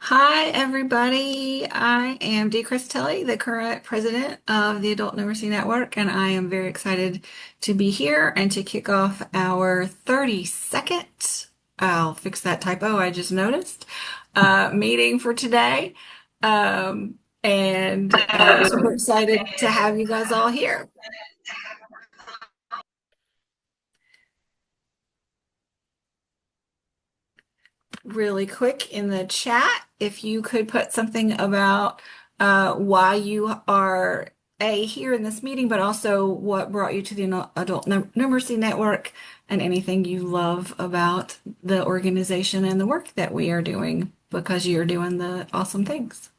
Hi, everybody. I am Dee Christelli, the current president of the Adult Numeracy Network, and I am very excited to be here and to kick off our 32nd, I'll fix that typo I just noticed, meeting for today. And I'm super excited to have you guys all here. Really quick in the chat, if you could put something about why you are here in this meeting, but also what brought you to the Adult Numeracy Network and anything you love about the organization and the work that we are doing because you're doing the awesome things.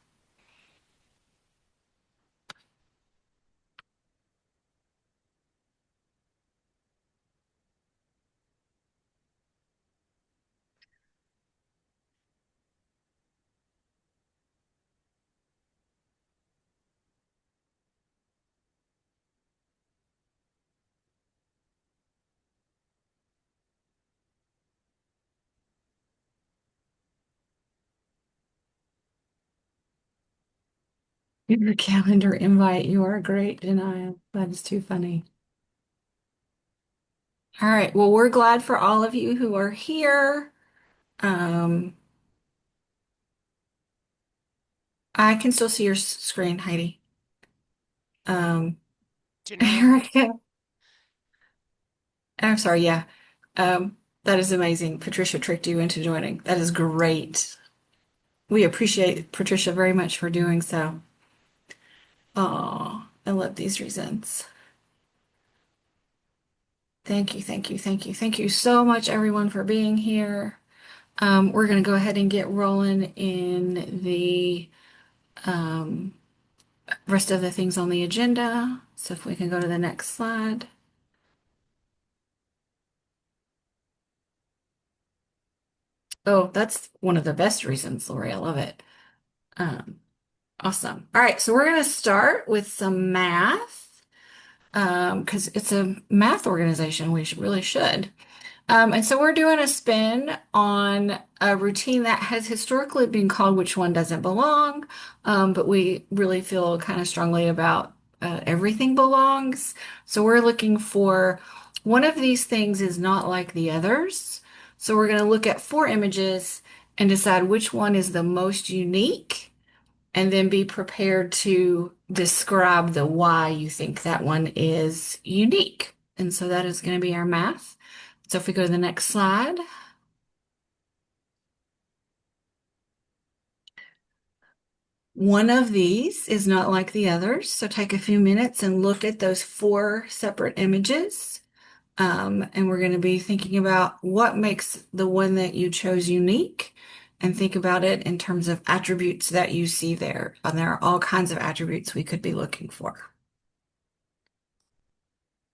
Your calendar invite, you are great, Janaya. That is too funny. All right, well, we're glad for all of you who are here. Um, I can still see your screen, Heidi. Um, Janaya? Erica, I'm sorry, yeah. That is amazing. Patricia tricked you into joining. That is great. We appreciate Patricia very much for doing so. Oh, I love these reasons. Thank you, thank you, thank you. Thank you so much, everyone, for being here. We're going to go ahead and get rolling in the um, rest of the things on the agenda. So if we can go to the next slide. Oh, that's one of the best reasons, Lori. I love it. Um, Awesome. All right, so we're going to start with some math because it's a math organization. Really should. And so we're doing a spin on a routine that has historically been called Which One Doesn't Belong, but we really feel kind of strongly about everything belongs. So we're looking for one of these things is not like the others. So we're going to look at four images and decide which one is the most unique and then be prepared to describe the why you think that one is unique. And so that is going to be our math. So if we go to the next slide, one of these is not like the others. So take a few minutes and look at those four separate images. And we're going to be thinking about what makes the one that you chose unique and think about it in terms of attributes that you see there. And there are all kinds of attributes we could be looking for.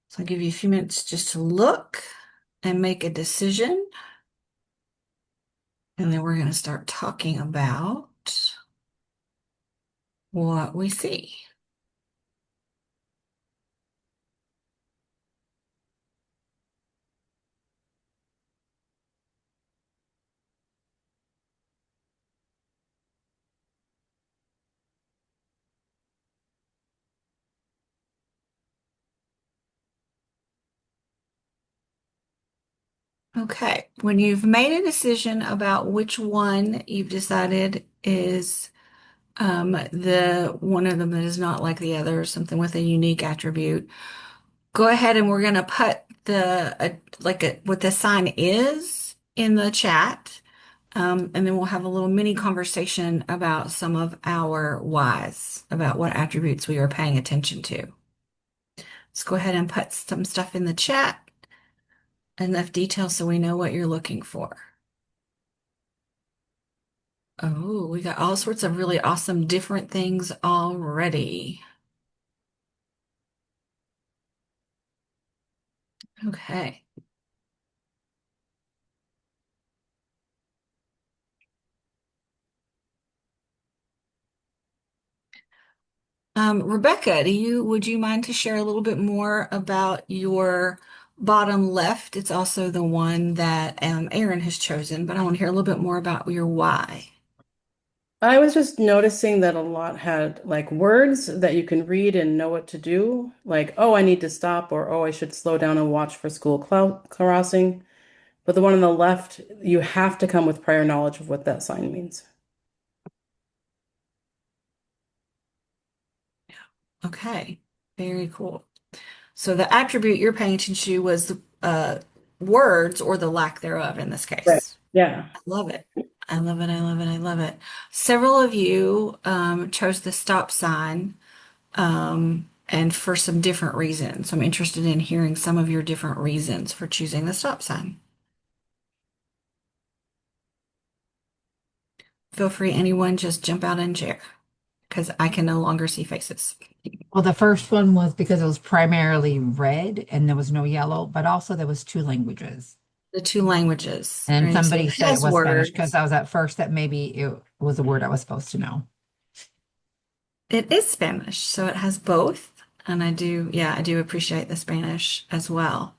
So I'll give you a few minutes just to look and make a decision. And then we're going to start talking about what we see. Okay, when you've made a decision about which one you've decided is the one of them that is not like the other, something with a unique attribute, go ahead and we're going to put what the sign is in the chat. And then we'll have a little mini conversation about some of our whys, about what attributes we are paying attention to. Let's go ahead and put some stuff in the chat, enough detail so we know what you're looking for. Oh, we got all sorts of really awesome different things already. Okay. Rebecca, would you mind to share a little bit more about your bottom left? It's also the one that Aaron has chosen, but I want to hear a little bit more about your why. I was just noticing that a lot had like words that you can read and know what to do, like, oh, I need to stop, or oh, I should slow down and watch for school crossing. But the one on the left, you have to come with prior knowledge of what that sign means. Okay, very cool. So the attribute you're paying attention to was words or the lack thereof in this Right. case. Yeah. I love it. I love it. I love it. I love it. Several of you chose the stop sign and for some different reasons. I'm interested in hearing some of your different reasons for choosing the stop sign. Feel free, anyone, just jump out and share because I can no longer see faces. Well, the first one was because it was primarily red and there was no yellow, but also there was two languages. The two languages, And right? So somebody it said it has was Spanish because words. I was at first that maybe it was a word I was supposed to know. It is Spanish, so it has both. And yeah, I do appreciate the Spanish as well.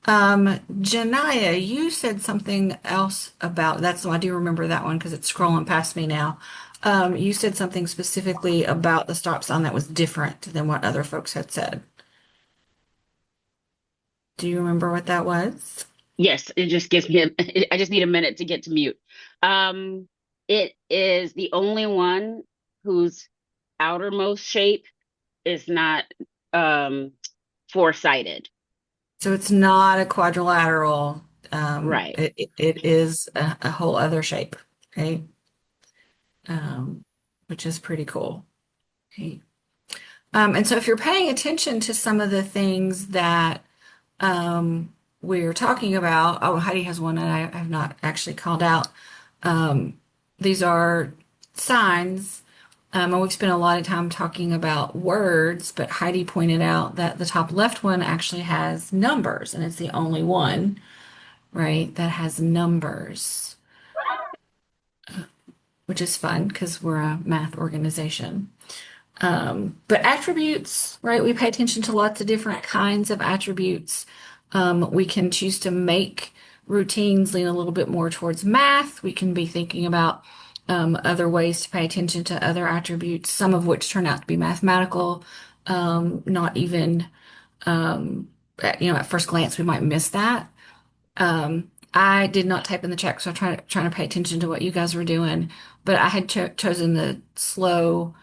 Janaya, you said something else about that's I do remember that one because it's scrolling past me now. You said something specifically about the stop sign that was different than what other folks had said. Do you remember what that was? Yes, it just gives me I just need a minute to get to mute. Um, it is the only one whose outermost shape is not um four-sided. So it's not a quadrilateral. Right. It is a whole other shape, right? Um, which is pretty cool. Okay. And so if you're paying attention to some of the things that we're talking about, oh, Heidi has one that I have not actually called out. Um, these are signs, and we've spent a lot of time talking about words, but Heidi pointed out that the top left one actually has numbers, and it's the only one, right, that has numbers, which is fun because we're a math organization. But attributes, right? We pay attention to lots of different kinds of attributes. We can choose to make routines lean a little bit more towards math. We can be thinking about other ways to pay attention to other attributes, some of which turn out to be mathematical. Not even, at first glance, we might miss that. I did not type in the check, so I'm trying to pay attention to what you guys were doing. But I had chosen the slow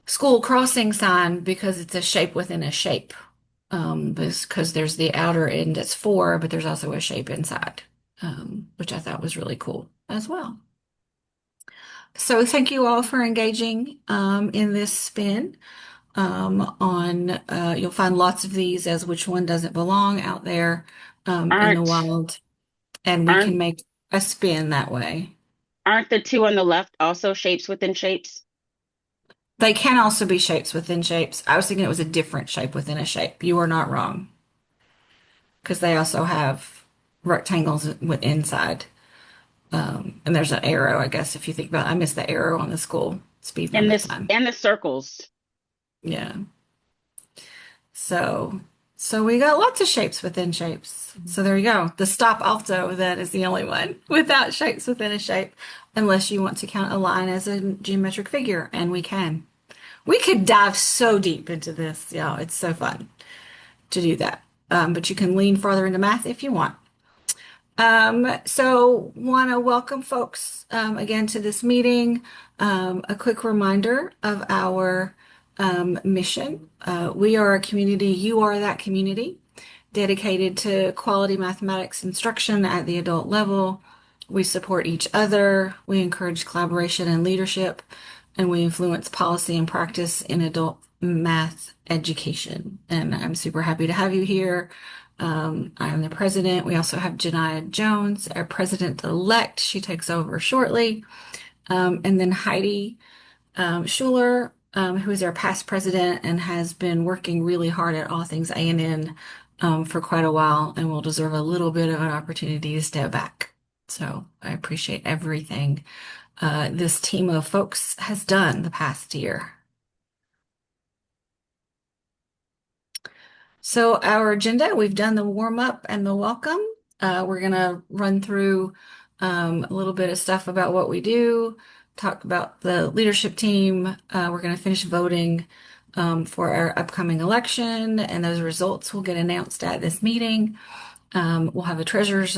school crossing sign because it's a shape within a shape. Because there's the outer end that's four, but there's also a shape inside, which I thought was really cool as well. So thank you all for engaging in this spin. You'll find lots of these as which one doesn't belong out there in the Aren't wild, and we can aren't make a spin that way. aren't the two on the left also shapes within shapes? They can also be shapes within shapes. I was thinking it was a different shape within a shape. You are not wrong. Because they also have rectangles with inside. And there's an arrow, I guess, if you think about it. I missed the arrow on the school speed And limit this sign. and the circles. Yeah. So, so we got lots of shapes within shapes. So there you go. The stop also then is the only one without shapes within a shape, unless you want to count a line as a geometric figure, and we can. We could dive so deep into this, y'all. It's so fun to do that. But you can lean farther into math if you want. So want to welcome folks again to this meeting. A quick reminder of our mission. We are a community, you are that community, dedicated to quality mathematics instruction at the adult level. We support each other, we encourage collaboration and leadership, and we influence policy and practice in adult math education. And I'm super happy to have you here. I'm the president. We also have Janiyah Jones, our president-elect. She takes over shortly. And then Heidi Schuler, who is our past president and has been working really hard at all things A&N for quite a while and will deserve a little bit of an opportunity to step back. So I appreciate everything this team of folks has done the past year. So our agenda, we've done the warm up and the welcome. We're going to run through a little bit of stuff about what we do. talk about the leadership team. We're going to finish voting for our upcoming election, and those results will get announced at this meeting. We'll have a treasurer's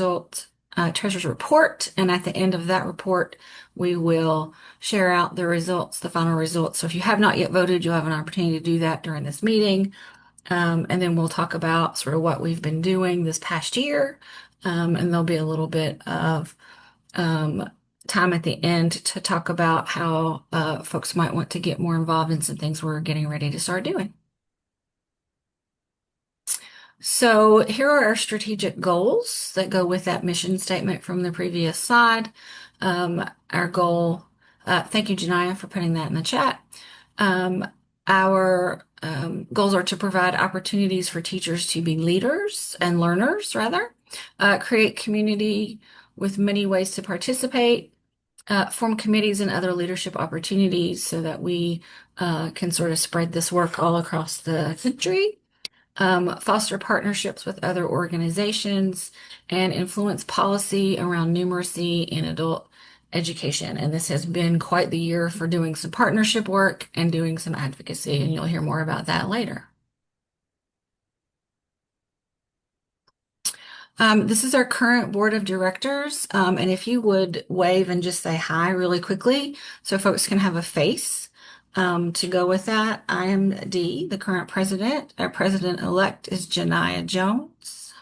report, and at the end of that report, we will share out the results, the final results. So if you have not yet voted, you'll have an opportunity to do that during this meeting. And then we'll talk about sort of what we've been doing this past year. And there'll be a little bit of um, time at the end to talk about how folks might want to get more involved in some things we're getting ready to start doing. So here are our strategic goals that go with that mission statement from the previous slide. Our goal, thank you, Janiyah, for putting that in the chat. Our goals are to provide opportunities for teachers to be leaders and learners, rather, create community with many ways to participate, form committees and other leadership opportunities so that we can sort of spread this work all across the country, foster partnerships with other organizations, and influence policy around numeracy in adult education. And this has been quite the year for doing some partnership work and doing some advocacy, and you'll hear more about that later. This is our current board of directors, and if you would wave and just say hi really quickly so folks can have a face to go with that. I am Dee, the current president. Our president-elect is Janiyah Jones.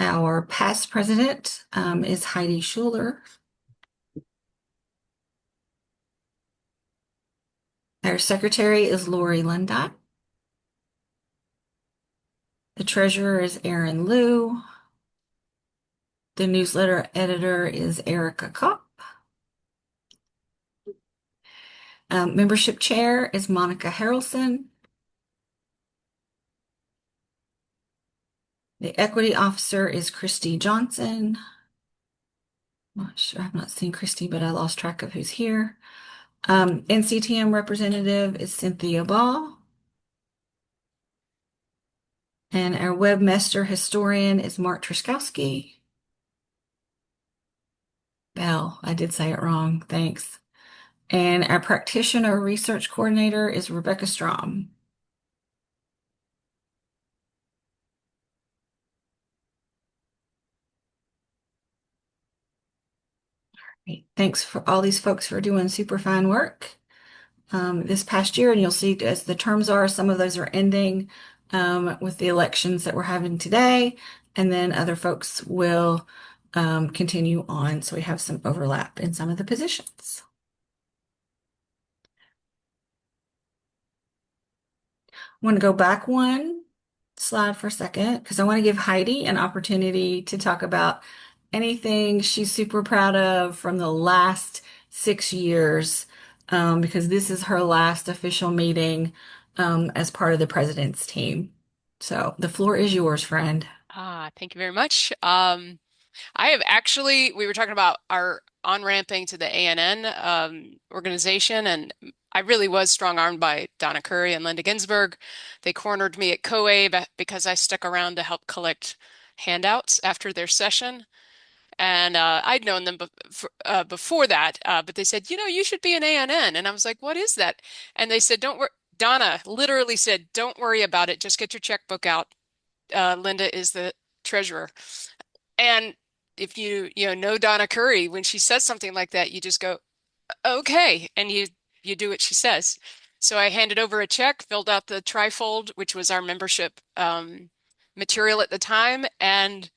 Our past president is Heidi Schuler. Our secretary is Lori Lundy. The treasurer is Erin Liu. The newsletter editor is Erica Kopp. Membership chair is Monica Harrelson. The equity officer is Christy Johnson. Not sure, I've not seen Christy, but I lost track of who's here. NCTM representative is Cynthia Ball. And our webmaster historian is Mark Truskowski. Bell, I did say it wrong, thanks. And our practitioner research coordinator is Rebecca Strom. Great. Thanks for all these folks for doing super fine work this past year. And you'll see as the terms are, some of those are ending with the elections that we're having today. And then other folks will continue on. So we have some overlap in some of the positions. I want to go back one slide for a second because I want to give Heidi an opportunity to talk about anything she's super proud of from the last 6 years, because this is her last official meeting as part of the president's team. So the floor is yours, friend. Thank you very much. I have actually, we were talking about our on-ramping to the ANN organization, and I really was strong-armed by Donna Curry and Linda Ginsburg. They cornered me at COABE because I stuck around to help collect handouts after their session. And I'd known them before that, but they said, you should be an ANN. And I was like, what is that? And they said, don't worry. Donna literally said, don't worry about it. Just get your checkbook out. Linda is the treasurer. And if you know Donna Curry, when she says something like that, you just go, okay, and you do what she says. So I handed over a check, filled out the trifold, which was our membership material at the time, and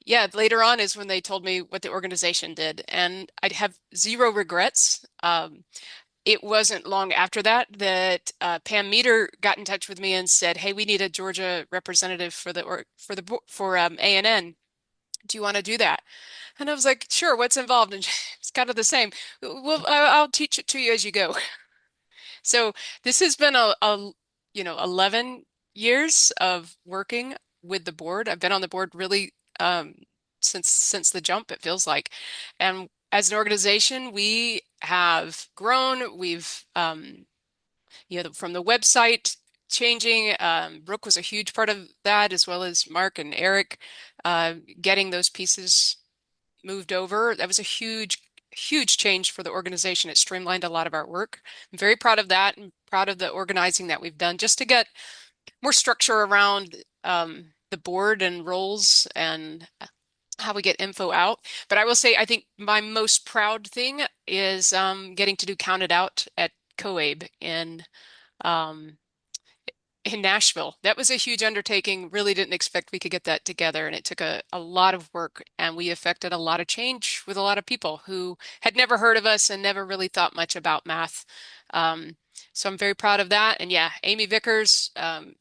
yeah, later on is when they told me what the organization did, and I'd have zero regrets. It wasn't long after that that Pam Meter got in touch with me and said, "Hey, we need a Georgia representative for ANN. Do you want to do that?" And I was like, "Sure. What's involved?" And it's kind of the same. Well, I'll teach it to you as you go. So this has been a 11 years of working with the board. I've been on the board really since the jump, it feels like. And as an organization, we have grown. We've from the website changing. Brooke was a huge part of that, as well as Mark and Eric getting those pieces moved over. That was a huge change for the organization. It streamlined a lot of our work. I'm very proud of that and proud of the organizing that we've done just to get more structure around the board and roles and how we get info out. But I will say, I think my most proud thing is getting to do Counted Out at COABE um, in Nashville. That was a huge undertaking. Really didn't expect we could get that together. And it took a lot of work. And we affected a lot of change with a lot of people who had never heard of us and never really thought much about math. Um, so I'm very proud of that. And yeah, Amy Vickers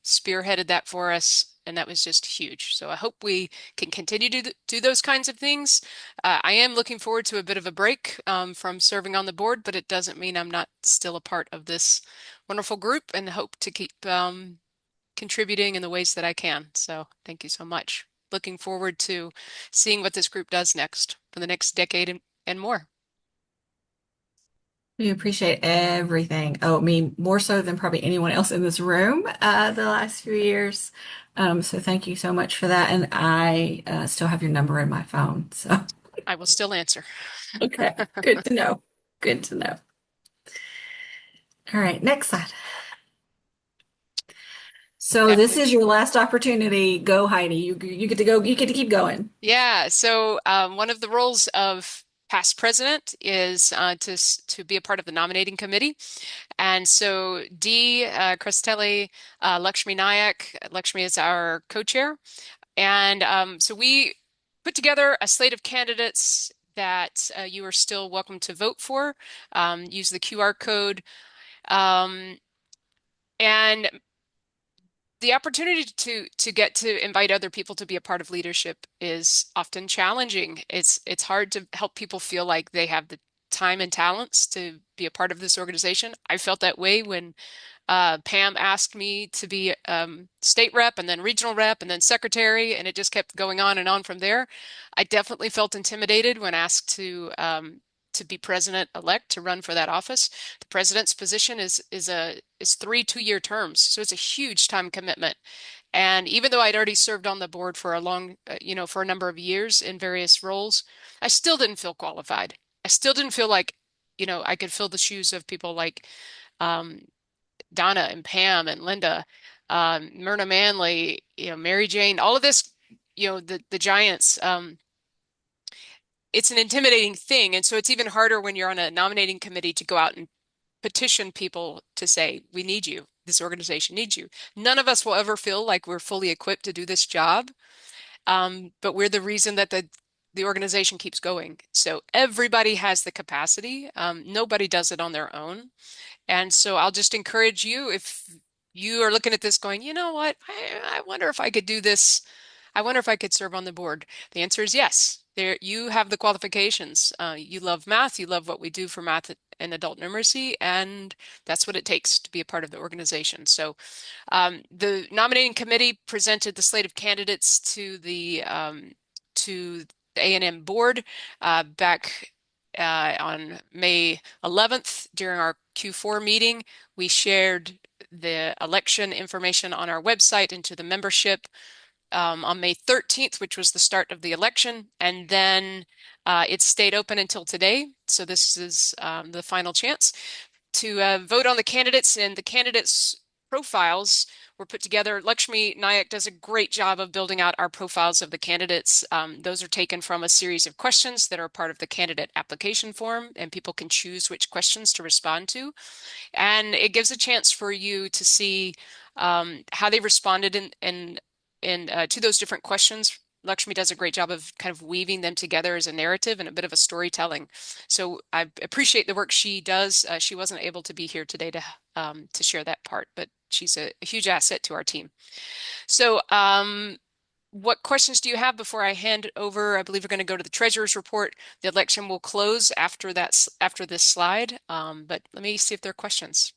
spearheaded that for us. And that was just huge. So I hope we can continue to do those kinds of things. I am looking forward to a bit of a break from serving on the board, but it doesn't mean I'm not still a part of this wonderful group and hope to keep contributing in the ways that I can. So thank you so much. Looking forward to seeing what this group does next for the next decade and more. We appreciate everything. Oh, me more so than probably anyone else in this room the last few years. So thank you so much for that. And I still have your number in my phone. So, I will still answer. okay, good to know. Good to know. All right, next slide. So Yeah, this is your last opportunity. Go, Heidi. You get to go. You get to keep going. yeah. So one of the roles of past president is to be a part of the nominating committee. And so Dee Crestelli, Lakshmi Nayak, Lakshmi is our co-chair. And so we put together a slate of candidates that you are still welcome to vote for. Use the QR code. Um, and the opportunity to get to invite other people to be a part of leadership is often challenging. It's hard to help people feel like they have the time and talents to be a part of this organization. I felt that way when Pam asked me to be state rep and then regional rep and then secretary, and it just kept going on and on from there. I definitely felt intimidated when asked to be president-elect to run for that office. The president's position is 3 2-year terms, so it's a huge time commitment. And even though I'd already served on the board for a for a number of years in various roles, I still didn't feel qualified. I still didn't feel like, I could fill the shoes of people like um, Donna and Pam and Linda, Myrna Manley, Mary Jane, all of this, the giants. It's an intimidating thing. And so it's even harder when you're on a nominating committee to go out and petition people to say, we need you. This organization needs you. None of us will ever feel like we're fully equipped to do this job. But we're the reason that the organization keeps going. So everybody has the capacity. Nobody does it on their own. And so I'll just encourage you if you are looking at this going, you know what, I wonder if I could do this. I wonder if I could serve on the board. The answer is yes. There, you have the qualifications. You love math. You love what we do for math and adult numeracy, and that's what it takes to be a part of the organization. So, the nominating committee presented the slate of candidates to the A&M board back on May 11th during our Q4 meeting. We shared the election information on our website into the membership on May 13th, which was the start of the election. And then it stayed open until today. So this is the final chance to vote on the candidates, and the candidates' profiles were put together. Lakshmi Nayak does a great job of building out our profiles of the candidates. Those are taken from a series of questions that are part of the candidate application form, and people can choose which questions to respond to. And it gives a chance for you to see how they responded to those different questions. Lakshmi does a great job of kind of weaving them together as a narrative and a bit of a storytelling. So I appreciate the work she does. She wasn't able to be here today to share that part, but she's a huge asset to our team. So what questions do you have before I hand it over? I believe we're going to go to the treasurer's report. The election will close after this slide, but let me see if there are questions.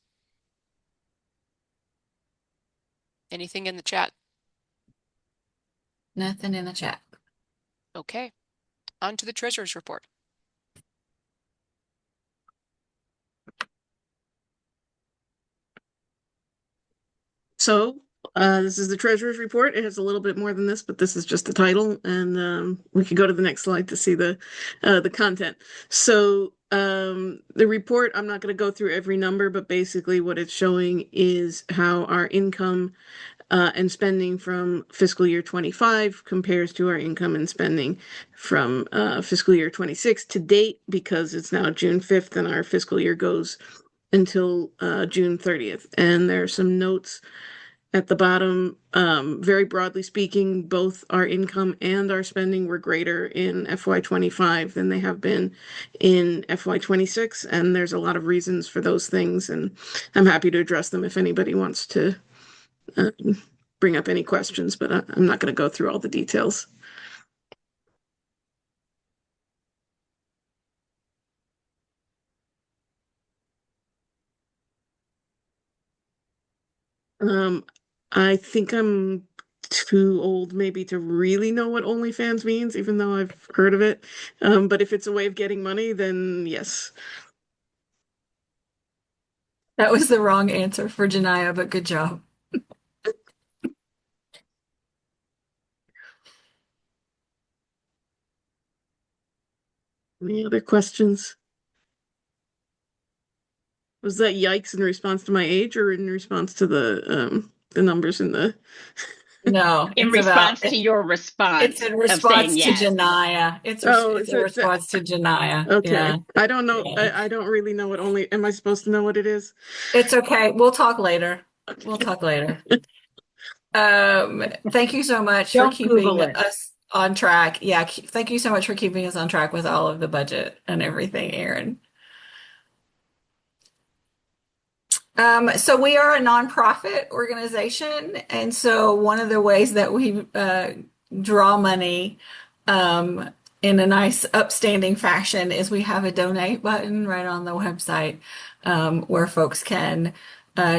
Anything in the chat? Nothing in the chat. Okay, on to the treasurer's report. So This is the treasurer's report. It has a little bit more than this, but this is just the title, and we can go to the next slide to see the content. So the report, I'm not going to go through every number, but basically what it's showing is how our income and spending from fiscal year 25 compares to our income and spending from fiscal year 26 to date, because it's now June 5th and our fiscal year goes until June 30th. And there are some notes at the bottom. Very broadly speaking, both our income and our spending were greater in FY25 than they have been in FY26. And there's a lot of reasons for those things. And I'm happy to address them if anybody wants to uh, bring up any questions, but I'm not going to go through all the details. Um, I think I'm too old maybe to really know what OnlyFans means, even though I've heard of it. But if it's a way of getting money, then yes. That was the wrong answer for Janaya, but good job. Any other questions? Was that yikes in response to my age or in response to the numbers in the No, In response to your it's response in of saying response to yes. Janaya. Oh, It's a response to Janaya. okay. Yeah. I don't know. Yeah. I don't really know what only, am I supposed to know what it is? It's okay. We'll talk later. We'll Okay. talk later. Thank you so much for Don't keeping Google it. us on track. Yeah, thank you so much for keeping us on track with all of the budget and everything, Aaron. So we are a nonprofit organization, and so one of the ways that we draw money um, in a nice, upstanding fashion is we have a donate button right on the website where folks can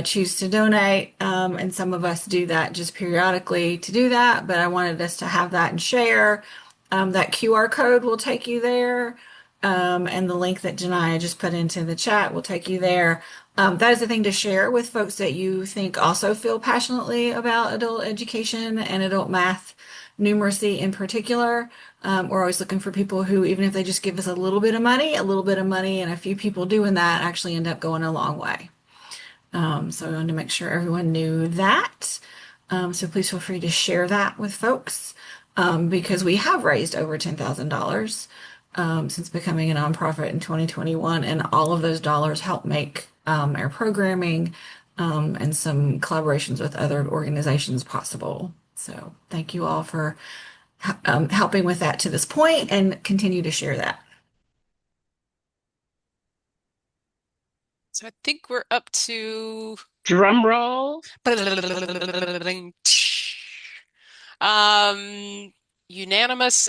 choose to donate, and some of us do that just periodically to do that. But I wanted us to have that and share. That QR code will take you there. And the link that Janiyah just put into the chat will take you there. That is the thing to share with folks that you think also feel passionately about adult education and adult math, numeracy in particular. We're always looking for people who, even if they just give us a little bit of money, and a few people doing that actually end up going a long way. So I wanted to make sure everyone knew that. So please feel free to share that with folks because we have raised over $10,000 since becoming a nonprofit in 2021, and all of those dollars help make our programming and some collaborations with other organizations possible. So thank you all for helping with that to this point and continue to share that. So I think we're up to Drum roll. um, unanimous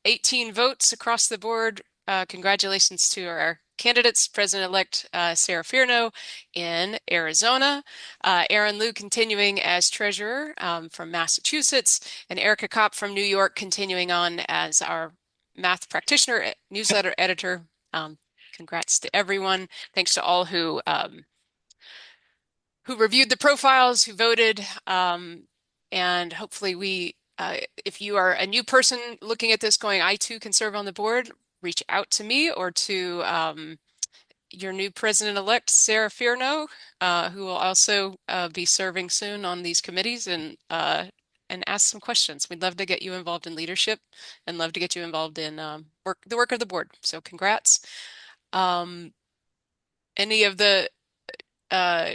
18 votes across the board. Congratulations to our candidates, President-elect Sarah Fierno in Arizona, Aaron Liu continuing as treasurer from Massachusetts, and Erica Kopp from New York continuing on as our math practitioner newsletter editor. Congrats to everyone. Thanks to all who reviewed the profiles, who voted, and hopefully if you are a new person looking at this going, I too can serve on the board, reach out to me or to your new president-elect, Sarah Fierno, who will also be serving soon on these committees and ask some questions. We'd love to get you involved in leadership and love to get you involved in the work of the board. So congrats. Any of the uh,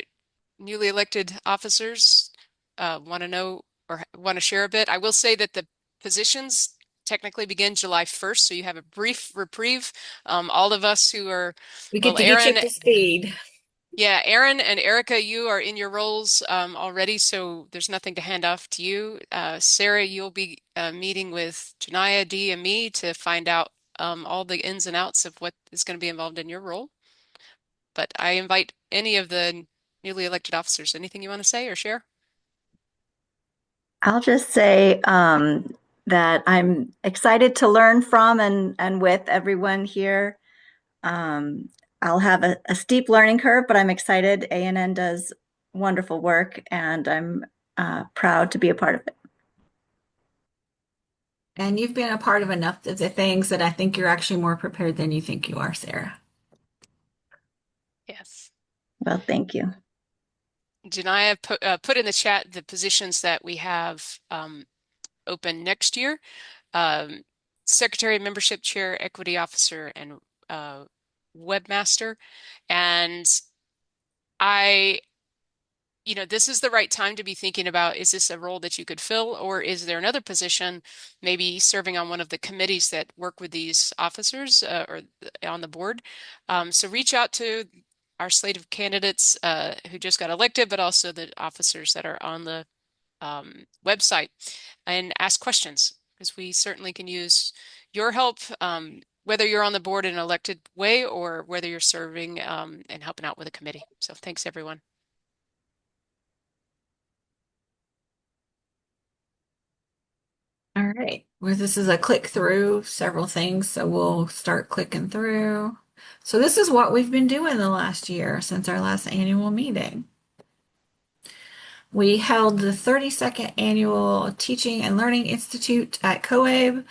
newly elected officers want to know or want to share a bit? I will say that the positions technically begin July 1st, so you have a brief reprieve. All of us who are, We get well, to get you up to speed. yeah, Aaron and Erica, you are in your roles already, so there's nothing to hand off to you. Sarah, you'll be meeting with Janiyah, Dee, and me to find out all the ins and outs of what is going to be involved in your role. But I invite any of the newly elected officers. Anything you want to say or share? I'll just say that I'm excited to learn from and with everyone here. I'll have a steep learning curve, but I'm excited. A&N does wonderful work, and proud to be a part of it. And you've been a part of enough of the things that I think you're actually more prepared than you think you are, Sarah. Yes. Well, thank you. Janaya put in the chat the positions that we have open next year. Um, Secretary, Membership Chair, Equity Officer, and Webmaster. And I, this is the right time to be thinking about, is this a role that you could fill, or is there another position, maybe serving on one of the committees that work with these officers or on the board? So reach out to our slate of candidates who just got elected, but also the officers that are on the website, and ask questions, because we certainly can use your help, whether you're on the board in an elected way or whether you're serving and helping out with a committee. So thanks, everyone. All right. Well, this is a click through several things, so we'll start clicking through. So this is what we've been doing the last year since our last annual meeting. We held the 32nd annual Teaching and Learning Institute at COABE,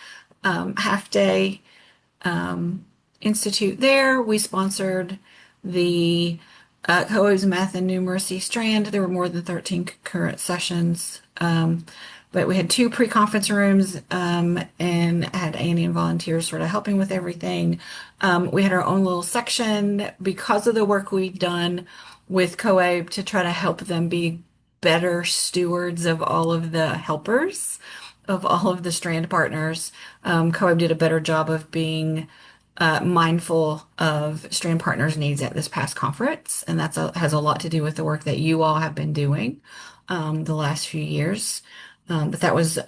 half day institute there. We sponsored the COABE's Math and Numeracy strand. There were more than 13 concurrent sessions. But we had two pre-conference rooms and had Annie and volunteers sort of helping with everything. We had our own little section because of the work we've done with COAB to try to help them be better stewards of all of the helpers, of all of the strand partners. COAB did a better job of being mindful of strand partners' needs at this past conference, and has a lot to do with the work that you all have been doing the last few years. But that was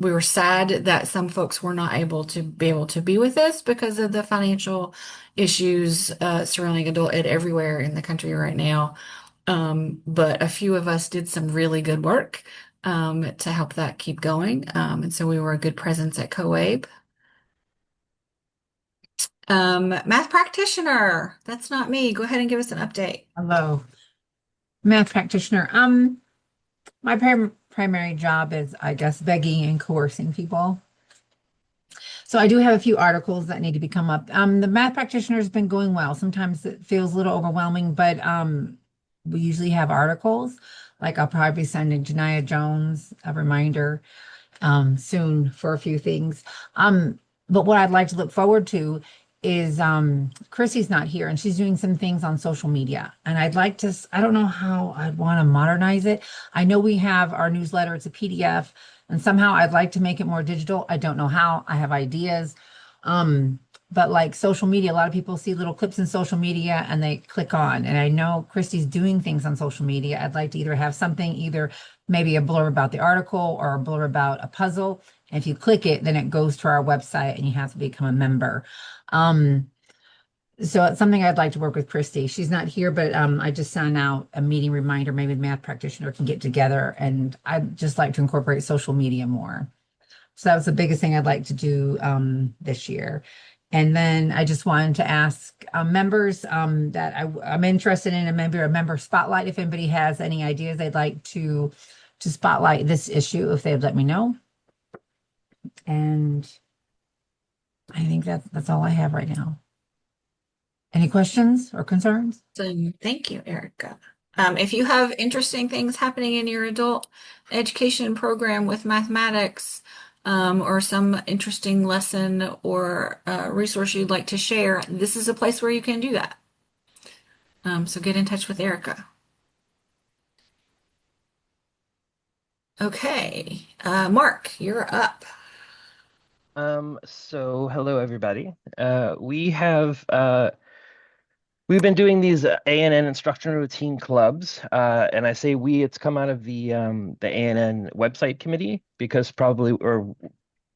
we were sad that some folks were not able to be with us because of the financial issues surrounding adult ed everywhere in the country right now. But a few of us did some really good work to help that keep going. And so we were a good presence at COABE. Math practitioner, that's not me. Go ahead and give us an update. Hello, math practitioner. My primary job is, I guess, begging and coercing people. So I do have a few articles that need to become up. The math practitioner has been going well. Sometimes it feels a little overwhelming, but we usually have articles. Like I'll probably be sending Janaya Jones a reminder soon for a few things. But what I'd like to look forward to is Chrissy's not here and she's doing some things on social media. And I'd like to, I don't know how I'd want to modernize it. I know we have our newsletter, it's a PDF, and somehow I'd like to make it more digital. I don't know how. I have ideas. But like social media, a lot of people see little clips in social media and they click on. And I know Christy's doing things on social media. I'd like to either have something, either maybe a blurb about the article or a blurb about a puzzle. And if you click it, then it goes to our website and you have to become a member. So it's something I'd like to work with Christy. She's not here, but I just sent out a meeting reminder. Maybe the math practitioner can get together, and I'd just like to incorporate social media more. So that was the biggest thing I'd like to do this year. And then I just wanted to ask members that I'm interested in a member spotlight. If anybody has any ideas they'd like to spotlight this issue, if they'd let me know. And I think that's all I have right now. Any questions or concerns? So thank you, Erica. If you have interesting things happening in your adult education program with mathematics, or some interesting lesson or resource you'd like to share, this is a place where you can do that. So get in touch with Erica. Okay, Mark, you're up. So hello everybody. We've been doing these A&N instructional routine clubs, and I say we, it's come out of the A&N website committee, because probably, or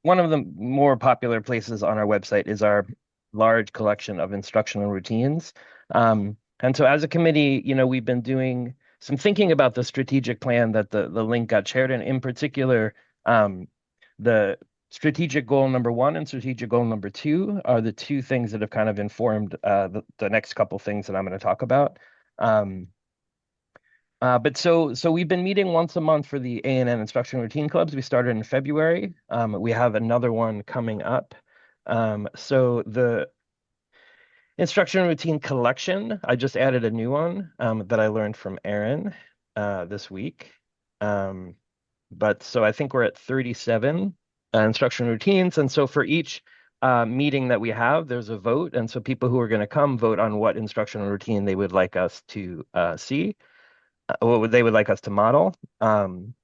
one of the more popular places on our website is our large collection of instructional routines. And so as a committee, we've been doing some thinking about the strategic plan that the link got shared, and in particular, the strategic goal number 1 and strategic goal number 2 are the two things that have kind of informed the next couple things that I'm going to talk about. But we've been meeting once a month for the A&N instruction routine clubs. We started in February. We have another one coming up. So the instruction routine collection, I just added a new one that I learned from Erin this week. But so I think we're at 37 instruction routines. And so for each meeting that we have, there's a vote. And so people who are going to come vote on what instructional routine they would like us to see, what they would like us to model. And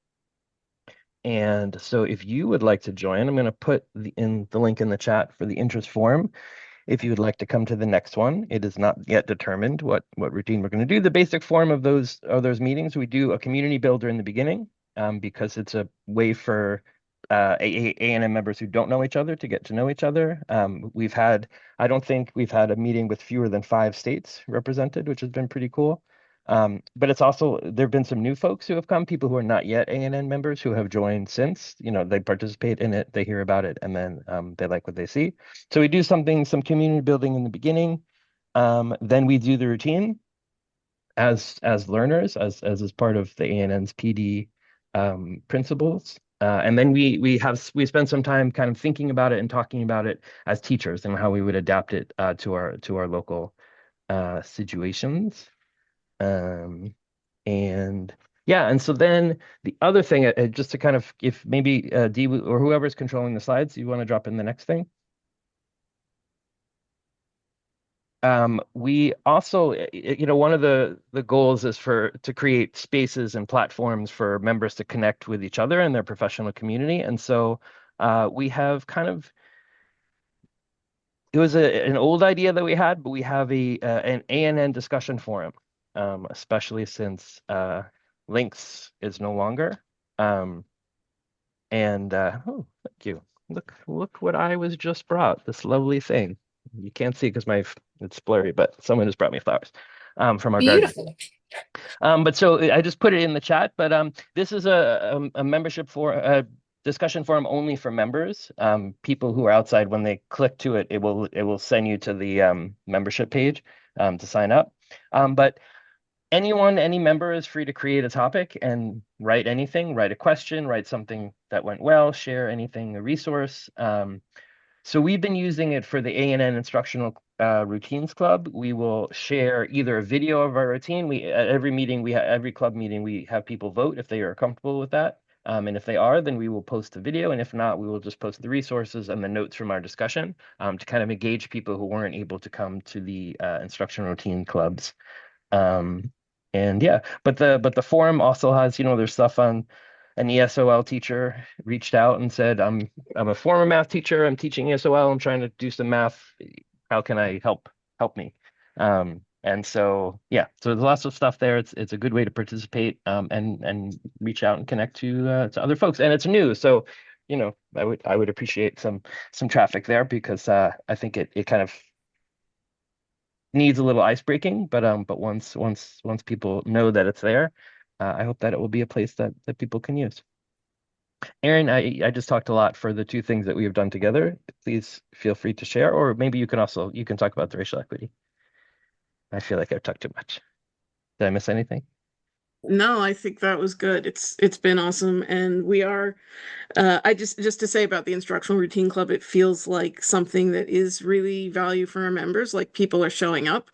so if you would like to join, I'm going to put in the link in the chat for the interest form. If you would like to come to the next one, it is not yet determined what routine we're going to do. The basic form of those meetings, we do a community builder in the beginning, because it's a way for A&M members who don't know each other to get to know each other. I don't think we've had a meeting with fewer than 5 states represented, which has been pretty cool. But it's also, there have been some new folks who have come, people who are not yet A&N members who have joined since, they participate in it, they hear about it, and then they like what they see. So we do some community building in the beginning. Then we do the routine as learners, as is part of the A&N's PD principles. And then we spend some time kind of thinking about it and talking about it as teachers and how we would adapt it to our local situations. And yeah, and so then the other thing, just to kind of, if maybe Dee or whoever's controlling the slides, you want to drop in the next thing? We also, one of the goals is to create spaces and platforms for members to connect with each other and their professional community. And so we have kind of, it was an old idea that we had, but we have an A&N discussion forum, especially since Links is no longer. Oh, thank you. Look what I was just brought, this lovely thing. You can't see because it's blurry, but someone just brought me flowers from our garden. Beautiful. But so I just put it in the chat, but this is a membership for a discussion forum only for members. People who are outside, when they click to it, it will send you to the membership page to sign up. But any member is free to create a topic and write anything, write a question, write something that went well, share anything, a resource. So we've been using it for the A&N Instructional Routines Club. We will share either a video of our routine. At every club meeting, we have people vote if they are comfortable with that. And if they are, then we will post the video. And if not, we will just post the resources and the notes from our discussion to kind of engage people who weren't able to come to the instructional routine clubs. And yeah, but the forum also has, there's stuff on an ESOL teacher reached out and said, I'm a former math teacher, I'm teaching ESOL, I'm trying to do some math. How can I help me? And so yeah, so there's lots of stuff there. It's a good way to participate and reach out and connect to other folks. And it's new, so I would appreciate some traffic there, because I think it kind of needs a little ice breaking, but once people know that it's there, I hope that it will be a place that people can use. Erin, I just talked a lot for the 2 things that we have done together. Please feel free to share, or maybe you can talk about the racial equity. I feel like I've talked too much. Did I miss anything? No, I think that was good. It's been awesome, and we are. I just to say about the instructional routine club, it feels like something that is really value for our members. Like, people are showing up.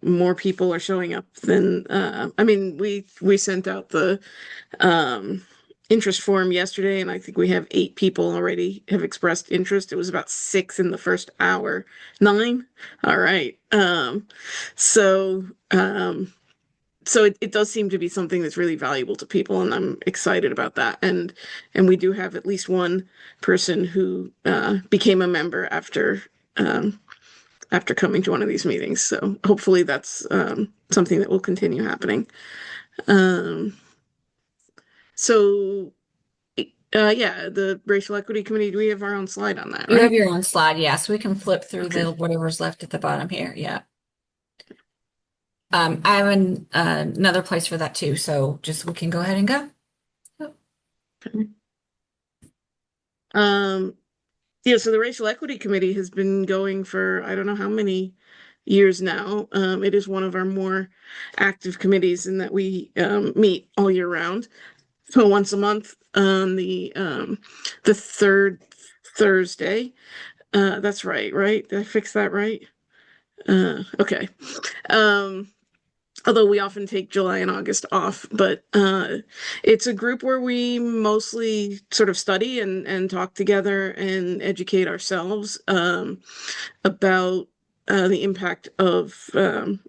More people are showing up than. I mean, we sent out the interest form yesterday, and I think we have 8 people already have expressed interest. It was about 6 in the first hour. 9. All right. So. So it does seem to be something that's really valuable to people, and I'm excited about that. And we do have at least one person who became a member after coming to one of these meetings. So hopefully that's something that will continue happening. Um, so yeah, the Racial Equity Committee, do we have our own slide on that, You have right? your own slide, yeah, so we can flip through Okay. whatever's left at the bottom here, yeah. I have another place for that too, so we can go ahead and go. Okay. Yeah, so the Racial Equity Committee has been going for I don't know how many years now. It is one of our more active committees in that we meet all year round. So once a month on the third Thursday. That's right, right? Did I fix that right? Okay. Um, Although we often take July and August off, but it's a group where we mostly sort of study and talk together and educate ourselves about the impact of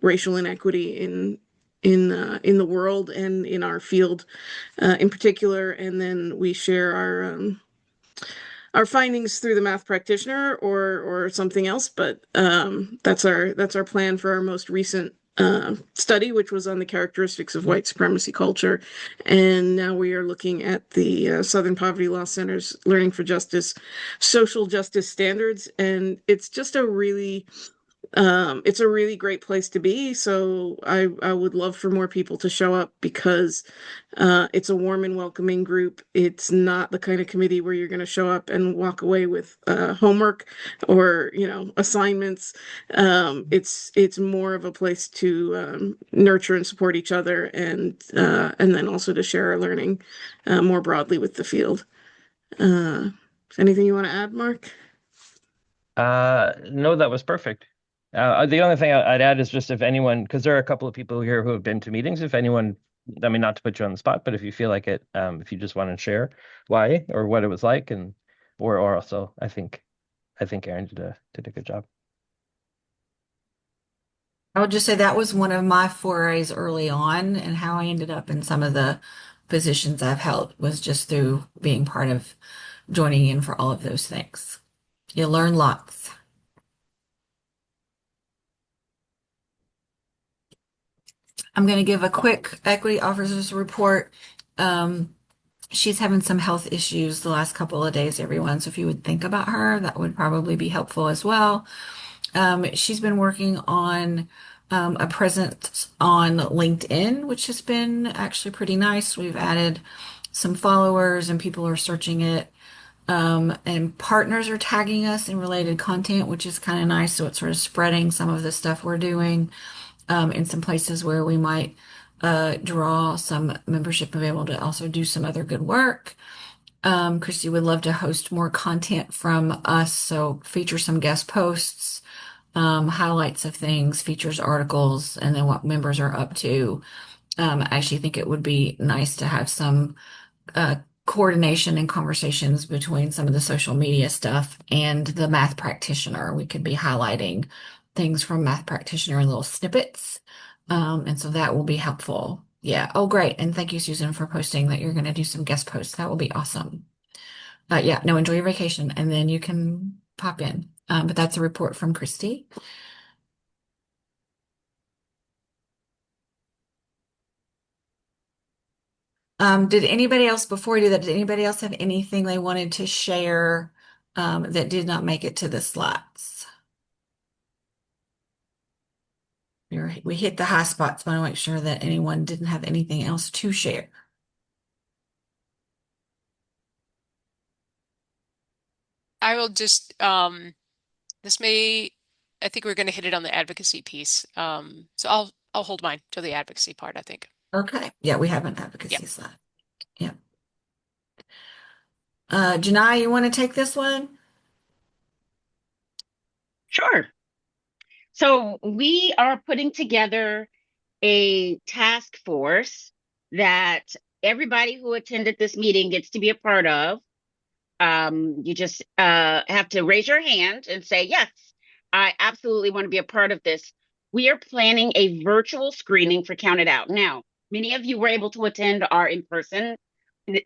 racial inequity in the world and in our field in particular. And then we share our findings through the math practitioner or something else. But that's our plan for our most recent study, which was on the characteristics of white supremacy culture. And now we are looking at the Southern Poverty Law Center's Learning for Justice social justice standards. And it's a really great place to be. So I would love for more people to show up because it's a warm and welcoming group. It's not the kind of committee where you're going to show up and walk away with homework or assignments. It's more of a place to nurture and support each other and then also to share our learning more broadly with the field. Anything you want to add, Mark? No, that was perfect. The only thing I'd add is just if anyone, because there are a couple of people here who have been to meetings, if anyone, I mean, not to put you on the spot, but if you feel like it, if you just want to share why or what it was like, and or also, I think Erin did a good job. I would just say that was one of my forays early on, and how I ended up in some of the positions I've held was just through being part of joining in for all of those things. You learn lots. I'm going to give a quick equity officers report. Um, she's having some health issues the last couple of days, everyone. So if you would think about her, that would probably be helpful as well. She's been working on a presence on LinkedIn, which has been actually pretty nice. We've added some followers and people are searching it. And partners are tagging us in related content, which is kind of nice. So it's sort of spreading some of the stuff we're doing in some places where we might draw some membership and be able to also do some other good work. Christy would love to host more content from us, so feature some guest posts, highlights of things, features articles, and then what members are up to. I actually think it would be nice to have some coordination and conversations between some of the social media stuff and the math practitioner. We could be highlighting things from math practitioner in little snippets. And so that will be helpful. Yeah. Oh, great. And thank you, Susan, for posting that you're going to do some guest posts. That will be awesome. Yeah, no, enjoy your vacation and then you can pop in. But that's a report from Christy. Did anybody else, before we do that, did anybody else have anything they wanted to share that did not make it to the slots? We hit the high spots, but I want to make sure that anyone didn't have anything else to share. I will just this may I think we're going to hit it on the advocacy piece. So I'll hold mine to the advocacy part, I think. Okay. Yeah, we have an Yep. advocacy slide. Yeah. Janai, you want to take this one? Sure. So we are putting together a task force that everybody who attended this meeting gets to be a part of. You just have to raise your hand and say, yes, I absolutely want to be a part of this. We are planning a virtual screening for Count It Out. Now, many of you were able to attend our in-person,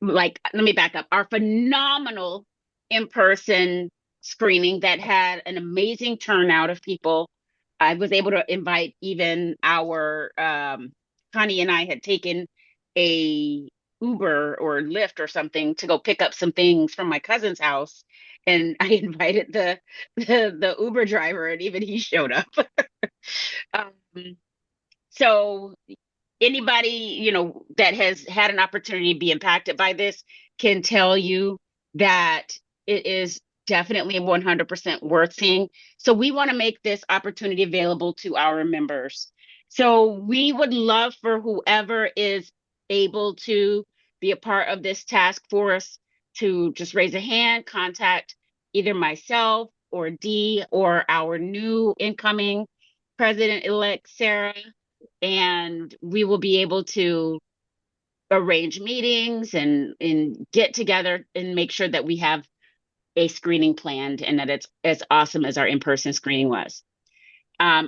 like, let me back up, our phenomenal in-person screening that had an amazing turnout of people. I was able to invite even our, Connie and I had taken a Uber or Lyft or something to go pick up some things from my cousin's house. And I invited the Uber driver, and even he showed up. Um, so anybody, that has had an opportunity to be impacted by this can tell you that it is definitely 100% worth seeing. So we want to make this opportunity available to our members. So we would love for whoever is able to be a part of this task force to just raise a hand, contact either myself or Dee or our new incoming president-elect Sarah, and we will be able to arrange meetings and get together and make sure that we have a screening planned and that it's as awesome as our in-person screening was.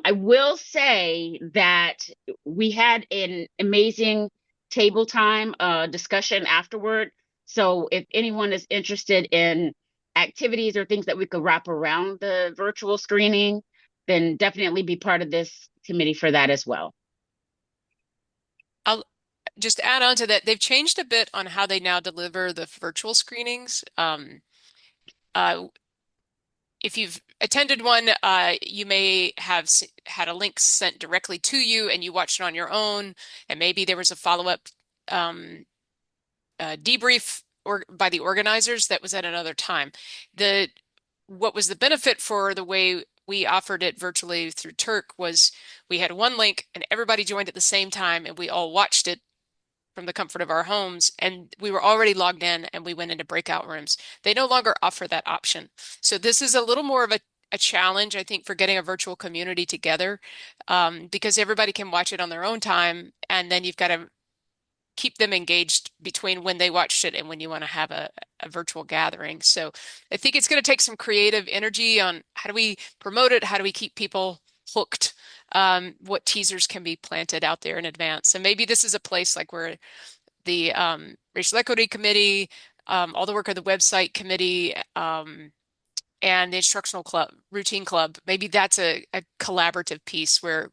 I will say that we had an amazing table time discussion afterward. So if anyone is interested in activities or things that we could wrap around the virtual screening, then definitely be part of this committee for that as well. I'll just add on to that. They've changed a bit on how they now deliver the virtual screenings. Uh, if you've attended one, you may have had a link sent directly to you and you watched it on your own, and maybe there was a follow-up um, debrief or by the organizers that was at another time. What was the benefit for the way we offered it virtually through Turk was we had one link and everybody joined at the same time and we all watched it from the comfort of our homes, and we were already logged in and we went into breakout rooms. They no longer offer that option. So this is a little more of a challenge, I think, for getting a virtual community together, because everybody can watch it on their own time, and then you've got to keep them engaged between when they watched it and when you want to have a virtual gathering. So I think it's going to take some creative energy on how do we promote it? How do we keep people hooked? What teasers can be planted out there in advance? And maybe this is a place like where the Racial Equity Committee, all the work of the website committee, and the instructional club, routine club, maybe that's a collaborative piece where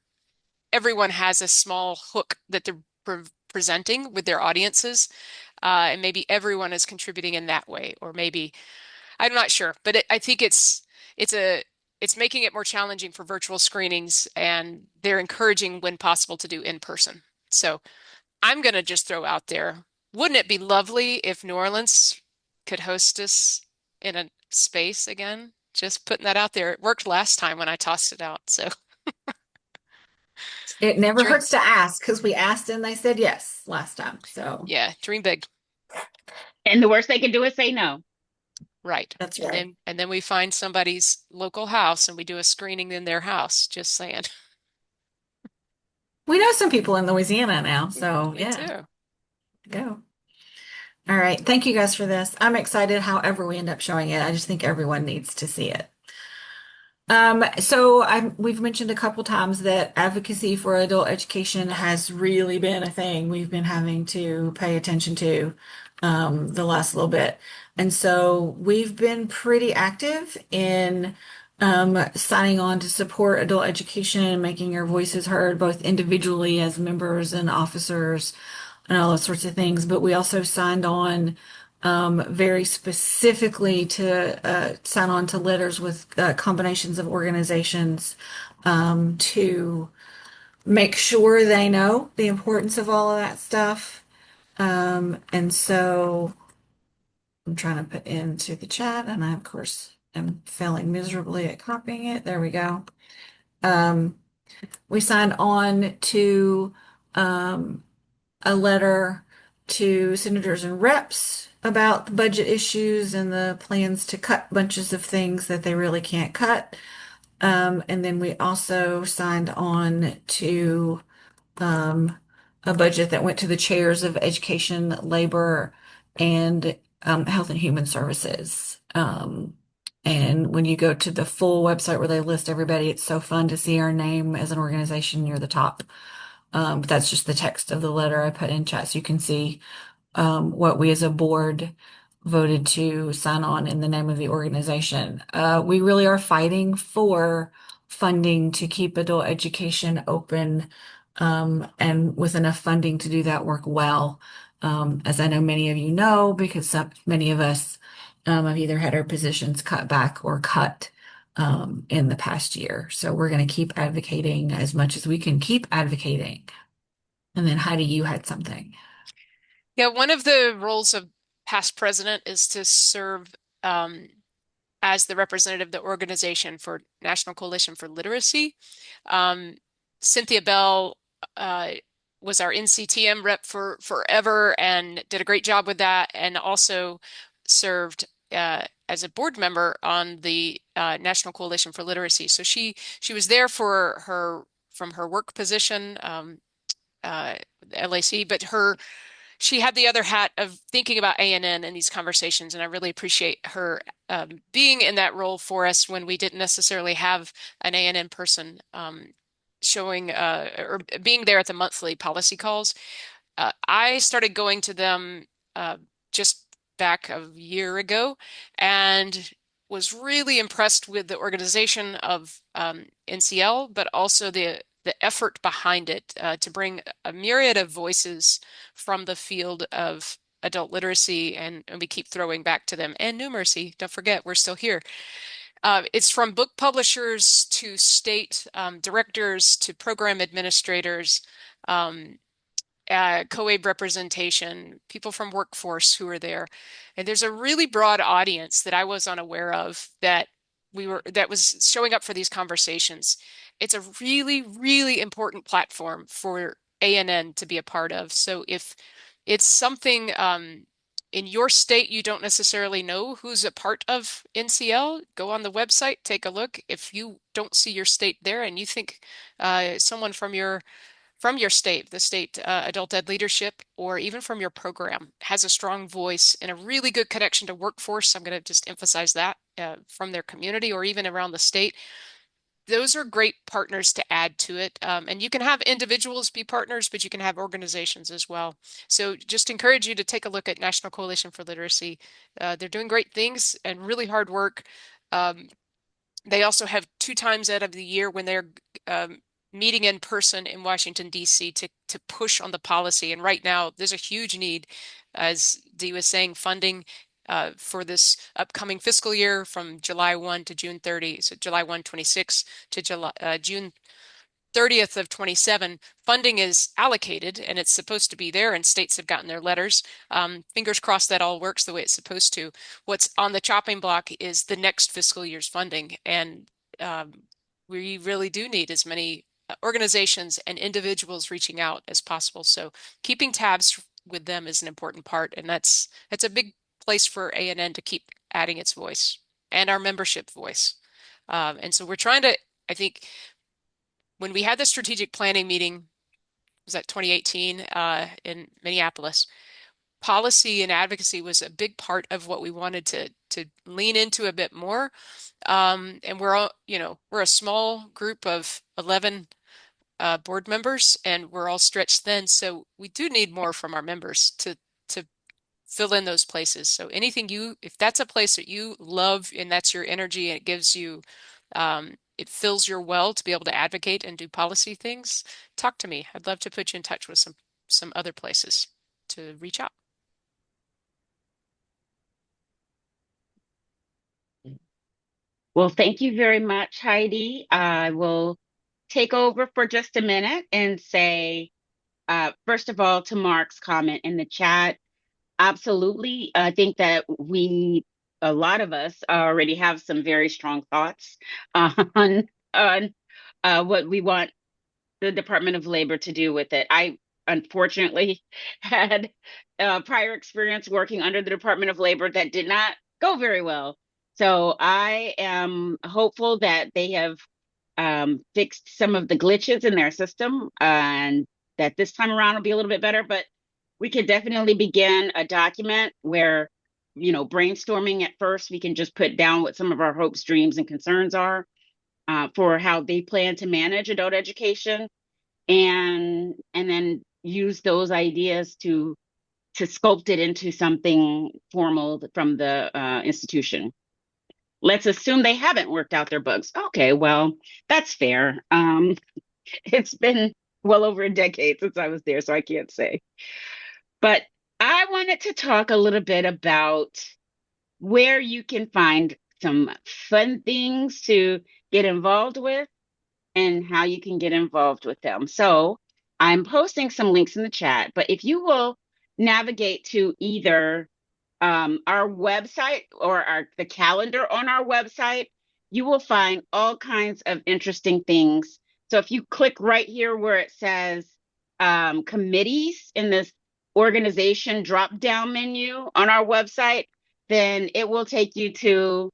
everyone has a small hook that they're presenting with their audiences, and maybe everyone is contributing in that way, or maybe I'm not sure, but I think it's a it's making it more challenging for virtual screenings, and they're encouraging when possible to do in person. So I'm going to just throw out there, wouldn't it be lovely if New Orleans could host us in a space again? Just putting that out there. It worked last time when I tossed it out. So It never dream, hurts to ask because we asked and they said yes last time. So yeah, dream big. And the worst they can do is say no. Right. that's And right. then we find somebody's local house and we do a screening in their house. Just saying. We know some people in Louisiana now, so Me yeah, too. go. All right. Thank you guys for this. I'm excited however we end up showing it. I just think everyone needs to see it. We've mentioned a couple times that advocacy for adult education has really been a thing we've been having to pay attention to the last little bit. And so we've been pretty active in signing on to support adult education and making our voices heard, both individually as members and officers and all those sorts of things. But we also signed on very specifically to sign on to letters with combinations of organizations to make sure they know the importance of all of that stuff. And so I'm trying to put into the chat, and I, of course, am failing miserably at copying it. There we go. Um, we signed on to a letter to senators and reps about the budget issues and the plans to cut bunches of things that they really can't cut. And then we also signed on to um, a budget that went to the chairs of education, labor, and health and human services. And when you go to the full website where they list everybody, it's so fun to see our name as an organization near the top. But that's just the text of the letter I put in chat so you can see what we as a board voted to sign on in the name of the organization. We really are fighting for funding to keep adult education open and with enough funding to do that work well. As I know many of you know, because many of us have either had our positions cut back or cut in the past year. So we're going to keep advocating as much as we can keep advocating. And then Heidi, you had something. Yeah, one of the roles of past president is to serve as the representative of the organization for National Coalition for Literacy. Um, Cynthia Bell was our NCTM rep for forever and did a great job with that, and also served as a board member on the National Coalition for Literacy. So she was there for her from her work position, LAC, but she had the other hat of thinking about ANN in these conversations, and I really appreciate her being in that role for us when we didn't necessarily have an ANN person showing or being there at the monthly policy calls. I started going to them just back a year ago and was really impressed with the organization of NCL, but also the effort behind it to bring a myriad of voices from the field of adult literacy, and we keep throwing back to them. And Numeracy, don't forget, we're still here. It's from book publishers to state directors to program administrators, um, co-aid representation, people from workforce who are there. And there's a really broad audience that I was unaware of that was showing up for these conversations. It's a really, really important platform for ANN to be a part of. So if it's something in your state you don't necessarily know who's a part of NCL, go on the website, take a look. If you don't see your state there and you think someone from your state, the state adult ed leadership, or even from your program, has a strong voice and a really good connection to workforce. I'm going to just emphasize that from their community or even around the state. Those are great partners to add to it. And you can have individuals be partners, but you can have organizations as well. So just encourage you to take a look at National Coalition for Literacy. They're doing great things and really hard work. Um, they also have 2 times out of the year when they're meeting in person in Washington, D.C. to push on the policy. And right now, there's a huge need, as Dee was saying, funding for this upcoming fiscal year from July 1 to June 30, so July 1, 26 to June 30th of 27, funding is allocated and it's supposed to be there, and states have gotten their letters. Fingers crossed that all works the way it's supposed to. What's on the chopping block is the next fiscal year's funding, and we really do need as many organizations and individuals reaching out as possible. So keeping tabs with them is an important part, and that's a big place for ANN to keep adding its voice and our membership voice. And so we're trying to, I think, when we had the strategic planning meeting, was that 2018 in Minneapolis, policy and advocacy was a big part of what we wanted to lean into a bit more. And we're all, we're a small group of 11 board members, and we're all stretched thin. So we do need more from our members to fill in those places. So if that's a place that you love and that's your energy and it gives you, it fills your well to be able to advocate and do policy things, talk to me. I'd love to put you in touch with some other places to reach out. Well, thank you very much, Heidi. I will take over for just a minute and say, first of all, to Mark's comment in the chat, absolutely. I think that a lot of us already have some very strong thoughts on what we want the Department of Labor to do with it. I unfortunately had prior experience working under the Department of Labor that did not go very well. So I am hopeful that they have fixed some of the glitches in their system and that this time around will be a little bit better. But we could definitely begin a document where, brainstorming at first, we can just put down what some of our hopes, dreams, and concerns are for how they plan to manage adult education, and then use those ideas to sculpt it into something formal from the institution. Let's assume they haven't worked out their bugs. Okay, well, that's fair. It's been well over a decade since I was there, so I can't say. But I wanted to talk a little bit about where you can find some fun things to get involved with and how you can get involved with them. So I'm posting some links in the chat, but if you will navigate to either our website or the calendar on our website, you will find all kinds of interesting things. So if you click right here where it says committees in this organization drop down menu on our website, then it will take you to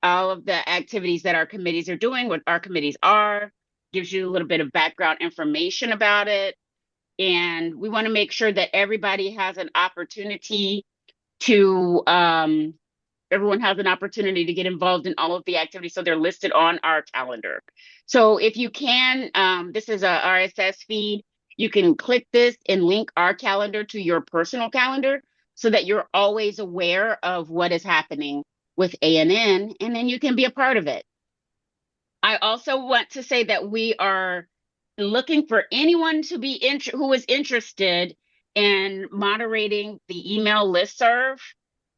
all of the activities that our committees are doing, what our committees are, gives you a little bit of background information about it. And we want to make sure that everybody has an opportunity to everyone has an opportunity to get involved in all of the activities, so they're listed on our calendar. So if you can, this is a RSS feed, you can click this and link our calendar to your personal calendar so that you're always aware of what is happening with ANN, and then you can be a part of it. I also want to say that we are looking for anyone to be who is interested in moderating the email listserv.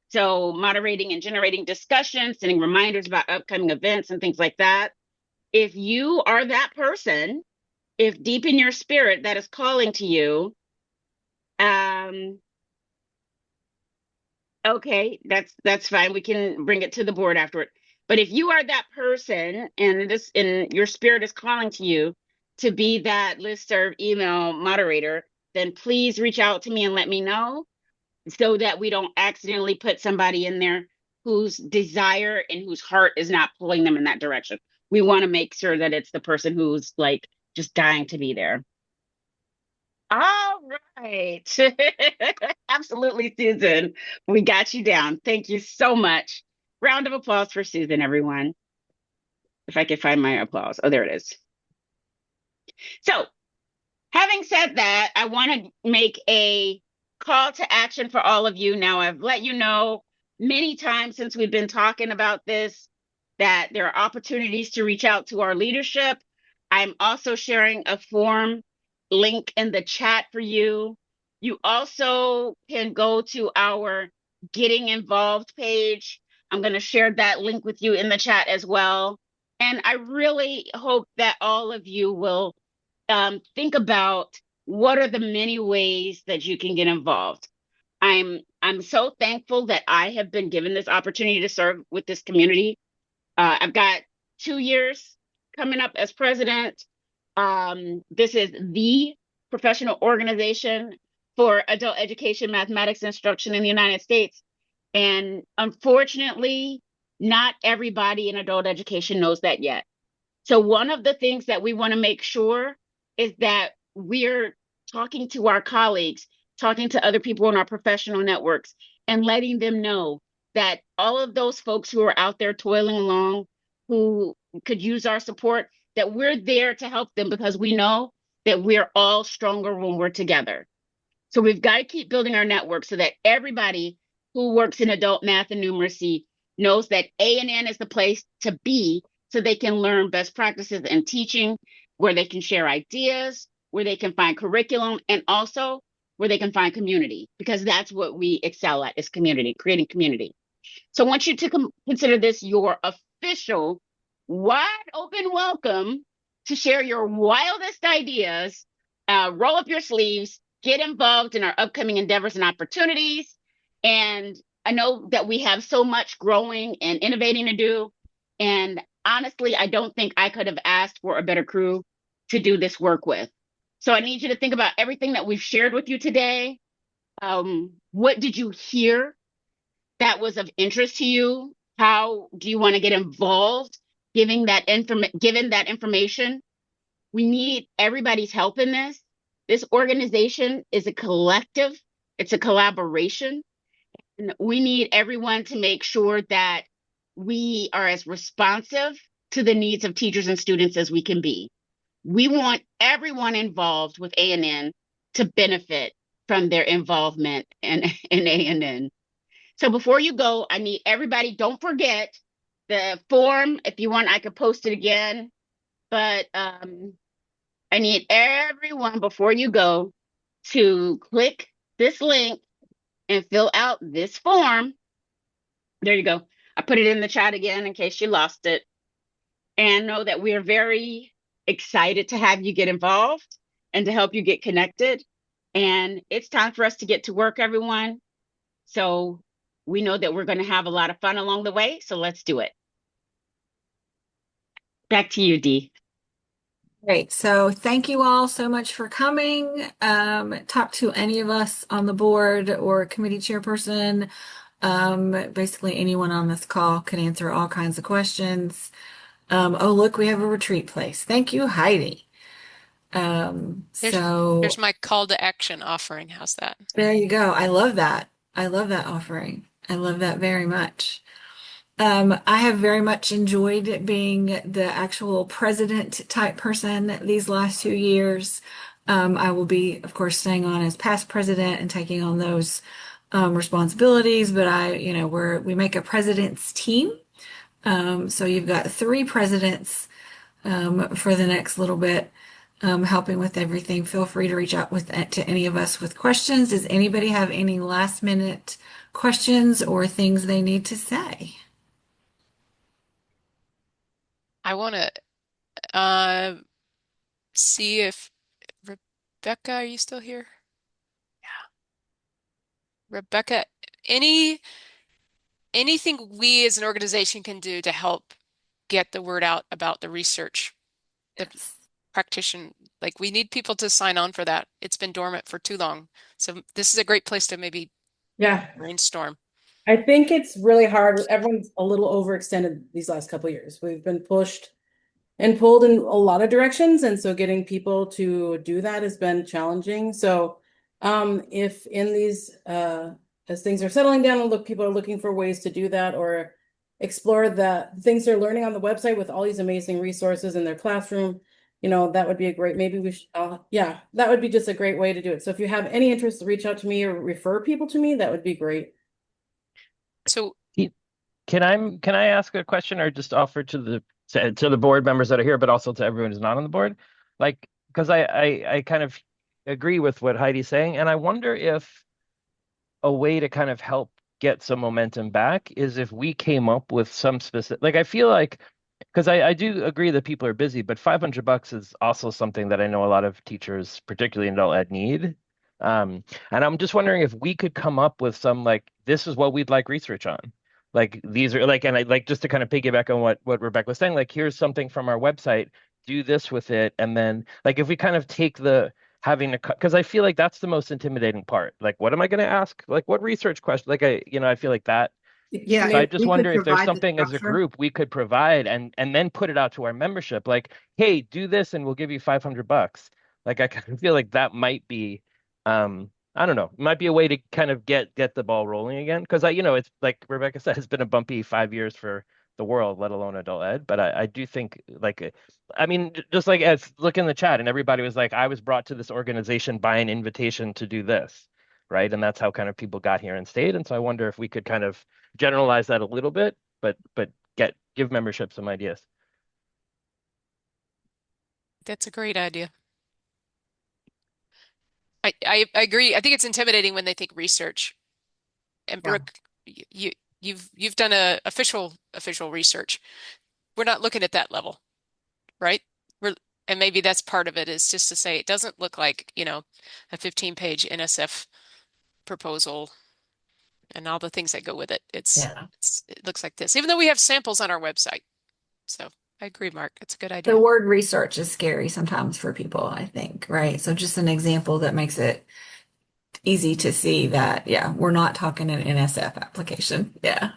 So moderating and generating discussions, sending reminders about upcoming events and things like that. If you are that person, if deep in your spirit that is calling to you, okay, that's fine. We can bring it to the board afterward. But if you are that person and your spirit is calling to you to be that listserv email moderator, then please reach out to me and let me know, so that we don't accidentally put somebody in there whose desire and whose heart is not pulling them in that direction. We want to make sure that it's the person who's like just dying to be there. All right. Absolutely, Susan. We got you down. Thank you so much. Round of applause for Susan, everyone. If I could find my applause. Oh, there it is. So, having said that, I want to make a call to action for all of you. Now, I've let you know many times since we've been talking about this that there are opportunities to reach out to our leadership. I'm also sharing a form link in the chat for you. You also can go to our Getting Involved page. I'm going to share that link with you in the chat as well. And I really hope that all of you will think about what are the many ways that you can get involved. I'm so thankful that I have been given this opportunity to serve with this community. I've got 2 years coming up as president. This is the professional organization for adult education mathematics instruction in the United States. And unfortunately, not everybody in adult education knows that yet. So one of the things that we want to make sure is that we're talking to our colleagues, talking to other people in our professional networks, and letting them know that all of those folks who are out there toiling along, who could use our support, that we're there to help them because we know that we're all stronger when we're together. So we've got to keep building our network so that everybody who works in adult math and numeracy knows that ANN is the place to be so they can learn best practices in teaching, where they can share ideas, where they can find curriculum, and also where they can find community, because that's what we excel at, is community, creating community. So I want you to consider this your official wide open welcome to share your wildest ideas, roll up your sleeves, get involved in our upcoming endeavors and opportunities. And I know that we have so much growing and innovating to do. And honestly, I don't think I could have asked for a better crew to do this work with. So I need you to think about everything that we've shared with you today. What did you hear that was of interest to you? How do you want to get involved given that information? We need everybody's help in this. This organization is a collective, it's a collaboration. And we need everyone to make sure that we are as responsive to the needs of teachers and students as we can be. We want everyone involved with ANN to benefit from their involvement in ANN. So before you go, I need everybody, don't forget the form. If you want, I could post it again. But I need everyone before you go to click this link and fill out this form. There you go. I put it in the chat again in case you lost it. And know that we are very excited to have you get involved and to help you get connected. And it's time for us to get to work, everyone. So we know that we're going to have a lot of fun along the way, so let's do it. Back to you, Dee. Great. So thank you all so much for coming. Talk to any of us on the board or committee chairperson. Basically anyone on this call can answer all kinds of questions. Oh, look, we have a retreat place. Thank you, Heidi. There's So my call to action offering. How's that? there you go. I love that. I love that offering. I love that very much. I have very much enjoyed being the actual president type person these last 2 years. I will be, of course, staying on as past president and taking on those responsibilities, but we make a president's team. So you've got three presidents for the next little bit, helping with everything. Feel free to reach out to any of us with questions. Does anybody have any last minute questions or things they need to say? I want to see if Rebecca, are you still here? Yeah. Rebecca, any anything we as an organization can do to help get the word out about the research, the Yes. practitioner, like we need people to sign on for that. It's been dormant for too long. So this is a great place to maybe Yeah. brainstorm. I think it's really hard. Everyone's a little overextended these last couple of years. We've been pushed and pulled in a lot of directions, and so getting people to do that has been challenging. So, if in these as things are settling down and look, people are looking for ways to do that or explore the things they're learning on the website with all these amazing resources in their classroom, that would be a great, maybe we should, yeah, that would be just a great way to do it. So if you have any interest, reach out to me or refer people to me, that would be great. So Can I ask a question or just offer to the board members that are here, but also to everyone who's not on the board? Like, because I kind of agree with what Heidi's saying, and I wonder if a way to kind of help get some momentum back is if we came up with some specific, like I feel like, because I do agree that people are busy, but $500 is also something that I know a lot of teachers, particularly in adult ed, need. And I'm just wondering if we could come up with some like this is what we'd like research on. Like these are like, and I like just to kind of piggyback on what Rebecca was saying, like here's something from our website, do this with it, and then like if we kind of take the having to cut, because I feel like that's the most intimidating part. Like, what am I going to ask? Like, what research question? Like, I feel like that. Yeah, So I if just we could wonder if there's provide the something as a structure. group we could provide and then put it out to our membership. Like, hey, do this and we'll give you $500. Like, I kind of feel like that might be, I don't know, might be a way to kind of get the ball rolling again. Because it's like Rebecca said, it's been a bumpy 5 years for the world, let alone adult ed. But I do think like, I mean, just like as look in the chat and everybody was like, I was brought to this organization by an invitation to do this, right? And that's how kind of people got here and stayed. And so I wonder if we could kind of generalize that a little bit, but give membership some ideas. that's a great idea. I agree. I think it's intimidating when they think research. And Yeah. Brooke, you've done a official research. We're not looking at that level, right? We're and maybe that's part of it is just to say it doesn't look like, a 15-page NSF proposal and all the things that go with it. Yeah. It looks like this, even though we have samples on our website. So I agree, Mark. It's a good The idea. word research is scary sometimes for people, I think, right? So just an example that makes it easy to see that, yeah, we're not talking an NSF application. Yeah.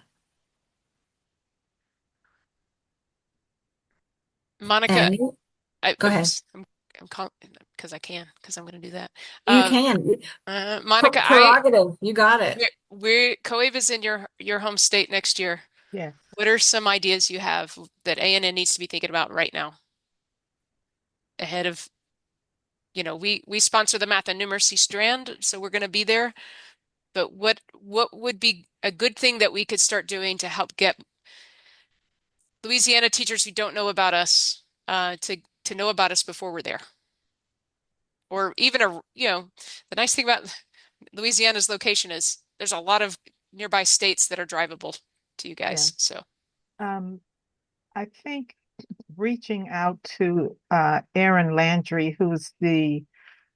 Monica, And go ahead. oops, I'm calling because I can, because I'm going to do that. You Um, can. Monica, Prerogative. You got it. COAVE is in your home state next year. Yeah. What are some ideas you have that ANN needs to be thinking about right now ahead of, we sponsor the Math and Numeracy Strand, so we're going to be there. But what would be a good thing that we could start doing to help get Louisiana teachers who don't know about us to know about us before we're there? Or even the nice thing about Louisiana's location is there's a lot of nearby states that are drivable to you Yeah. guys. So Um, I think reaching out to Aaron Landry, who's the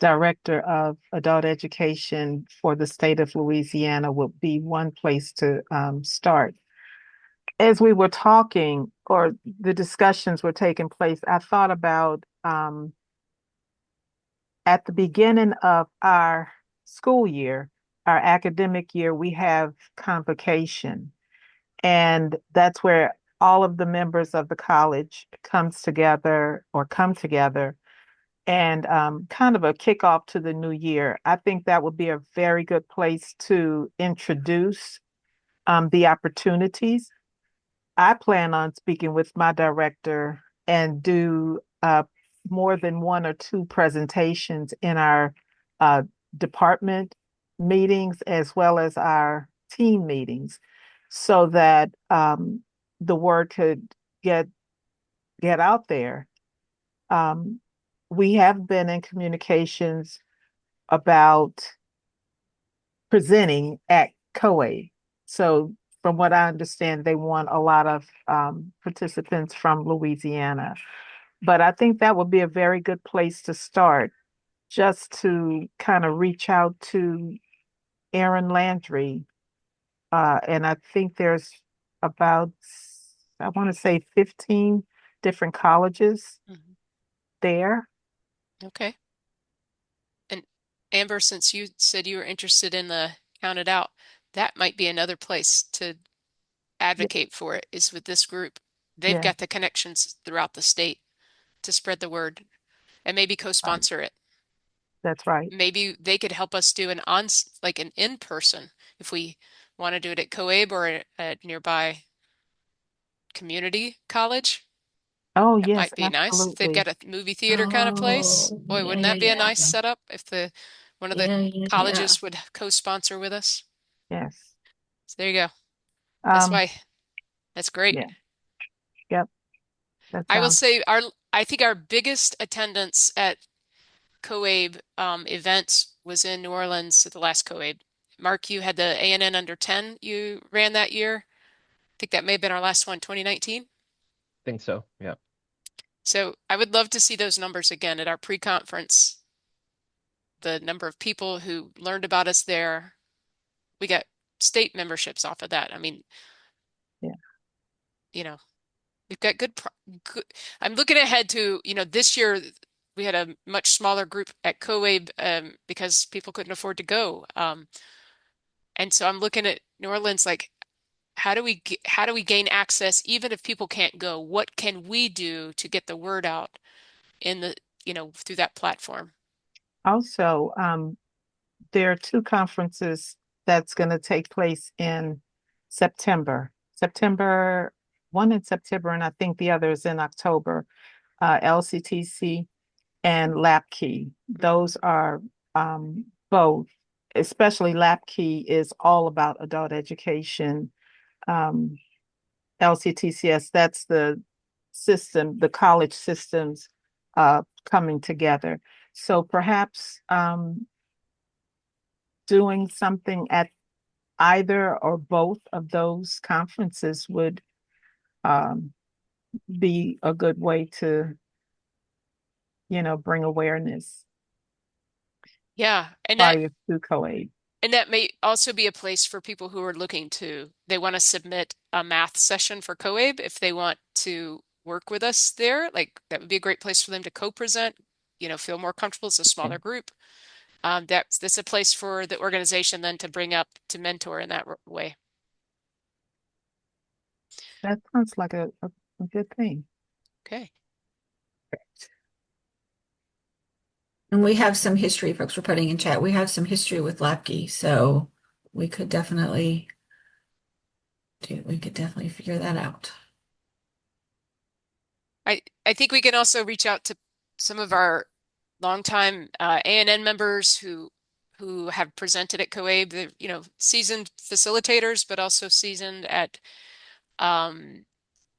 director of adult education for the state of Louisiana would be one place to start. As we were talking, or the discussions were taking place, I thought about at the beginning of our school year, our academic year, we have convocation. And that's where all of the members of the college come together and kind of a kickoff to the new year. I think that would be a very good place to introduce the opportunities. I plan on speaking with my director and do more than one or two presentations in our uh, department meetings as well as our team meetings so that the word could get get out there. Um, we have been in communications about presenting at COA. So from what I understand, they want a lot of participants from Louisiana. But I think that would be a very good place to start, just to kind of reach out to Aaron Landry. And I think there's about, I want to say 15 different colleges Mhm. there. Okay. And Amber, since you said you were interested in the Count It Out, that might be another place to Yeah, advocate for it is with this group. They've yeah, got the connections throughout the state to spread the word and maybe right. co-sponsor it. That's right. Maybe they could help us do like an in-person if we want to do it at Coabe or at nearby community college. Oh, That yes, might be nice. If they've absolutely. got a movie theater kind of place, Oh, boy, yeah, wouldn't yeah, that be a yeah. nice setup if the one of the Yeah, yeah, yeah. colleges would co-sponsor with us? Yes. So there you go. That's Um, why that's great. yeah, yep, that I will sounds. say I think our biggest attendance at COABE events was in New Orleans at the last COABE. Mark, you had the ANN under 10 you ran that year. I think that may have been our last one, 2019. Think so. Yeah. So I would love to see those numbers again at our pre-conference, the number of people who learned about us there. We got state memberships off of that. I mean, Yeah. you know, we've got good. I'm looking ahead to, this year we had a much smaller group at COABE because people couldn't afford to go. And so I'm looking at New Orleans like how do we gain access even if people can't go? What can we do to get the word out in through that platform? Also, there are two conferences that's going to take place in September. One in September, and I think the other is in October. LCTC and LabKey. Mhm. Those are both, especially LabKey is all about adult education. Um, LCTCS, that's the system, the college systems coming together. So perhaps doing something at either or both of those conferences would um, be a good way to, bring awareness Yeah, prior to co-aid. and that may also be a place for people who are looking they want to submit a math session for COABE if they want to work with us there. Like that would be a great place for them to co-present, feel more comfortable. It's a Yeah, smaller group. That's a place for the organization then to bring up to mentor in that way. that sounds like a good thing. Okay. And we have some history, folks were putting in chat. We have some history with Lapke, so we could definitely we could definitely figure that out. I think we can also reach out to some of our longtime ANN members who have presented at COABE. They're, seasoned facilitators, but also seasoned at um,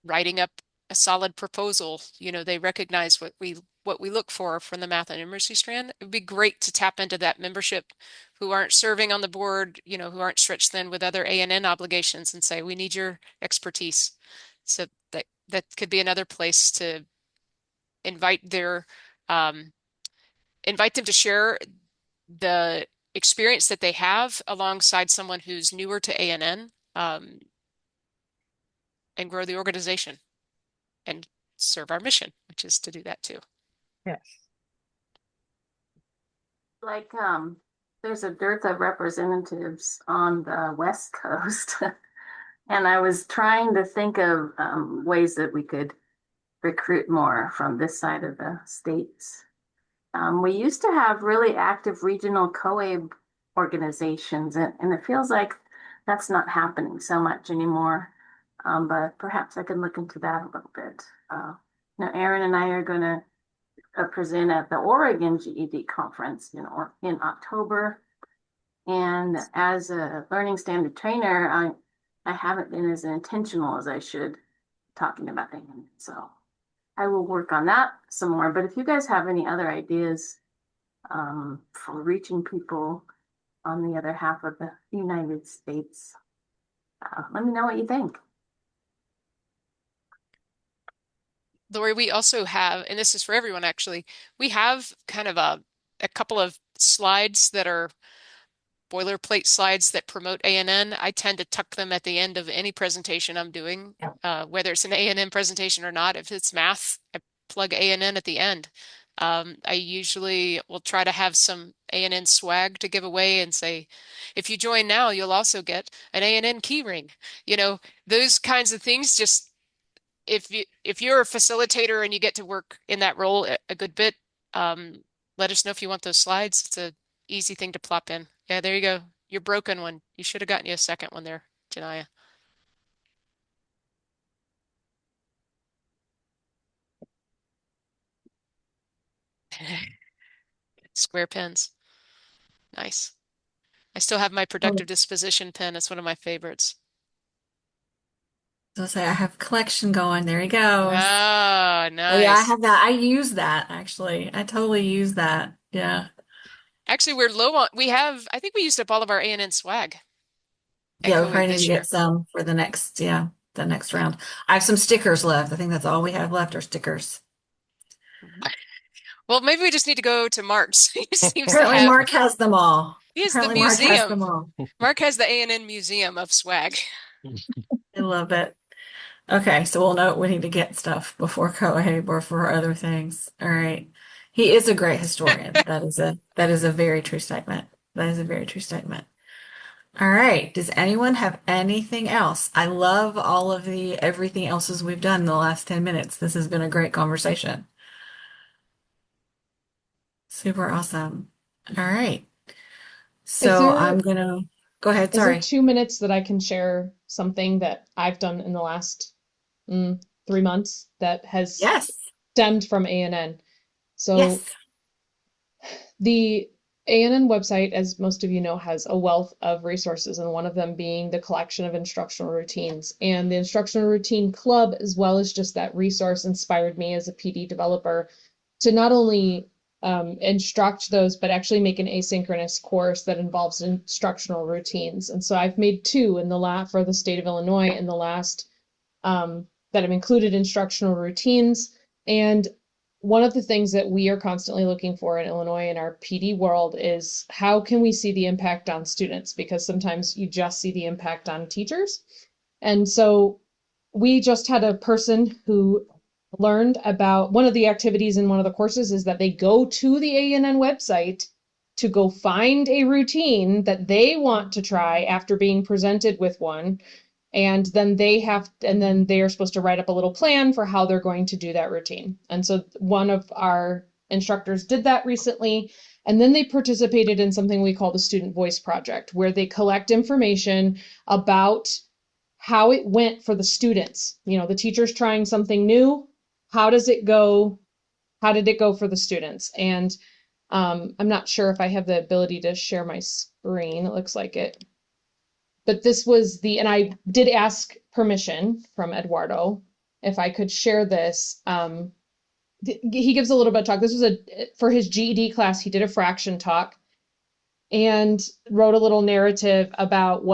writing up a solid proposal. They recognize what we look for from the math and numeracy strand. It would be great to tap into that membership who aren't serving on the board, who aren't stretched thin with other ANN obligations and say, we need your expertise. So that could be another place to invite their um, invite them to share the experience that they have alongside someone who's newer to ANN, and grow the organization and serve our mission, which is to do that too. Yes. Like, there's a dearth of representatives on the West Coast. And I was trying to think of ways that we could recruit more from this side of the states. We used to have really active regional co-aid organizations, and it feels like that's not happening so much anymore. But perhaps I can look into that a little bit. Aaron and I are going to present at the Oregon GED conference in October. And as a learning standard trainer, I haven't been as intentional as I should talking about it. So I will work on that some more. But if you guys have any other ideas for reaching people on the other half of the United States, let me know what you think. Lori, we also have, and this is for everyone actually, we have kind of a couple of slides that are boilerplate slides that promote ANN. I tend to tuck them at the end of any presentation I'm doing, whether it's an ANN presentation or not. If it's math, I plug ANN at the end. I usually will try to have some ANN swag to give away and say, if you join now, you'll also get an ANN key ring. Those kinds of things. Just if you're a facilitator and you get to work in that role a good bit, let us know if you want those slides. It's a easy thing to plop in. Yeah, there you go. Your broken one. You should have gotten you a second one there, Janaya. Square pens. Nice. I still have my Oh, productive disposition pen. It's one of my favorites. so say I have collection going. There he goes. Ah, Oh yeah, I nice. have that. I use that actually. I totally use that. Yeah. Actually, we're low on, I think we used up all of our A&N swag at Yeah, we COABE probably need to this get year. some for the next round. I have some stickers left. I think that's all we have left are stickers. Well, maybe we just need to go to Mark's. He seems to Apparently have, Mark has them all. he has the Apparently Mark has museum. them all. Mark has the A&N museum of swag. I love it. Okay, so we'll know we need to get stuff before Coabe or for other things. All right. He is a great historian. That is a very true statement. That is a very true statement. All right. Does anyone have anything else? I love all of the everything else's we've done in the last 10 minutes. This has been a great conversation. Super awesome. All right. Is So I'm there gonna go ahead. is there Sorry. 2 minutes that I can share something that I've done in the last 3 months that has Yes. stemmed from ANN? So Yes. the ANN website, as most of you know, has a wealth of resources, and one of them being the collection of instructional routines. And the Instructional Routine Club, as well as just that resource, inspired me as a PD developer to not only instruct those, but actually make an asynchronous course that involves instructional routines. And so I've made two in the for the state of Illinois in the last that have included instructional routines. And one of the things that we are constantly looking for in Illinois in our PD world is how can we see the impact on students? Because sometimes you just see the impact on teachers. And so we just had a person who learned about one of the activities in one of the courses is that they go to the ANN website to go find a routine that they want to try after being presented with one. And then they are supposed to write up a little plan for how they're going to do that routine. And so one of our instructors did that recently. And then they participated in something we call the Student Voice Project, where they collect information about how it went for the students. The teacher's trying something new. How does it go? How did it go for the students? And I'm not sure if I have the ability to share my screen. It looks like it. But this was and I did ask permission from Eduardo if I could share this. He gives a little bit of talk. This was for his GED class. He did a fraction talk and wrote a little narrative about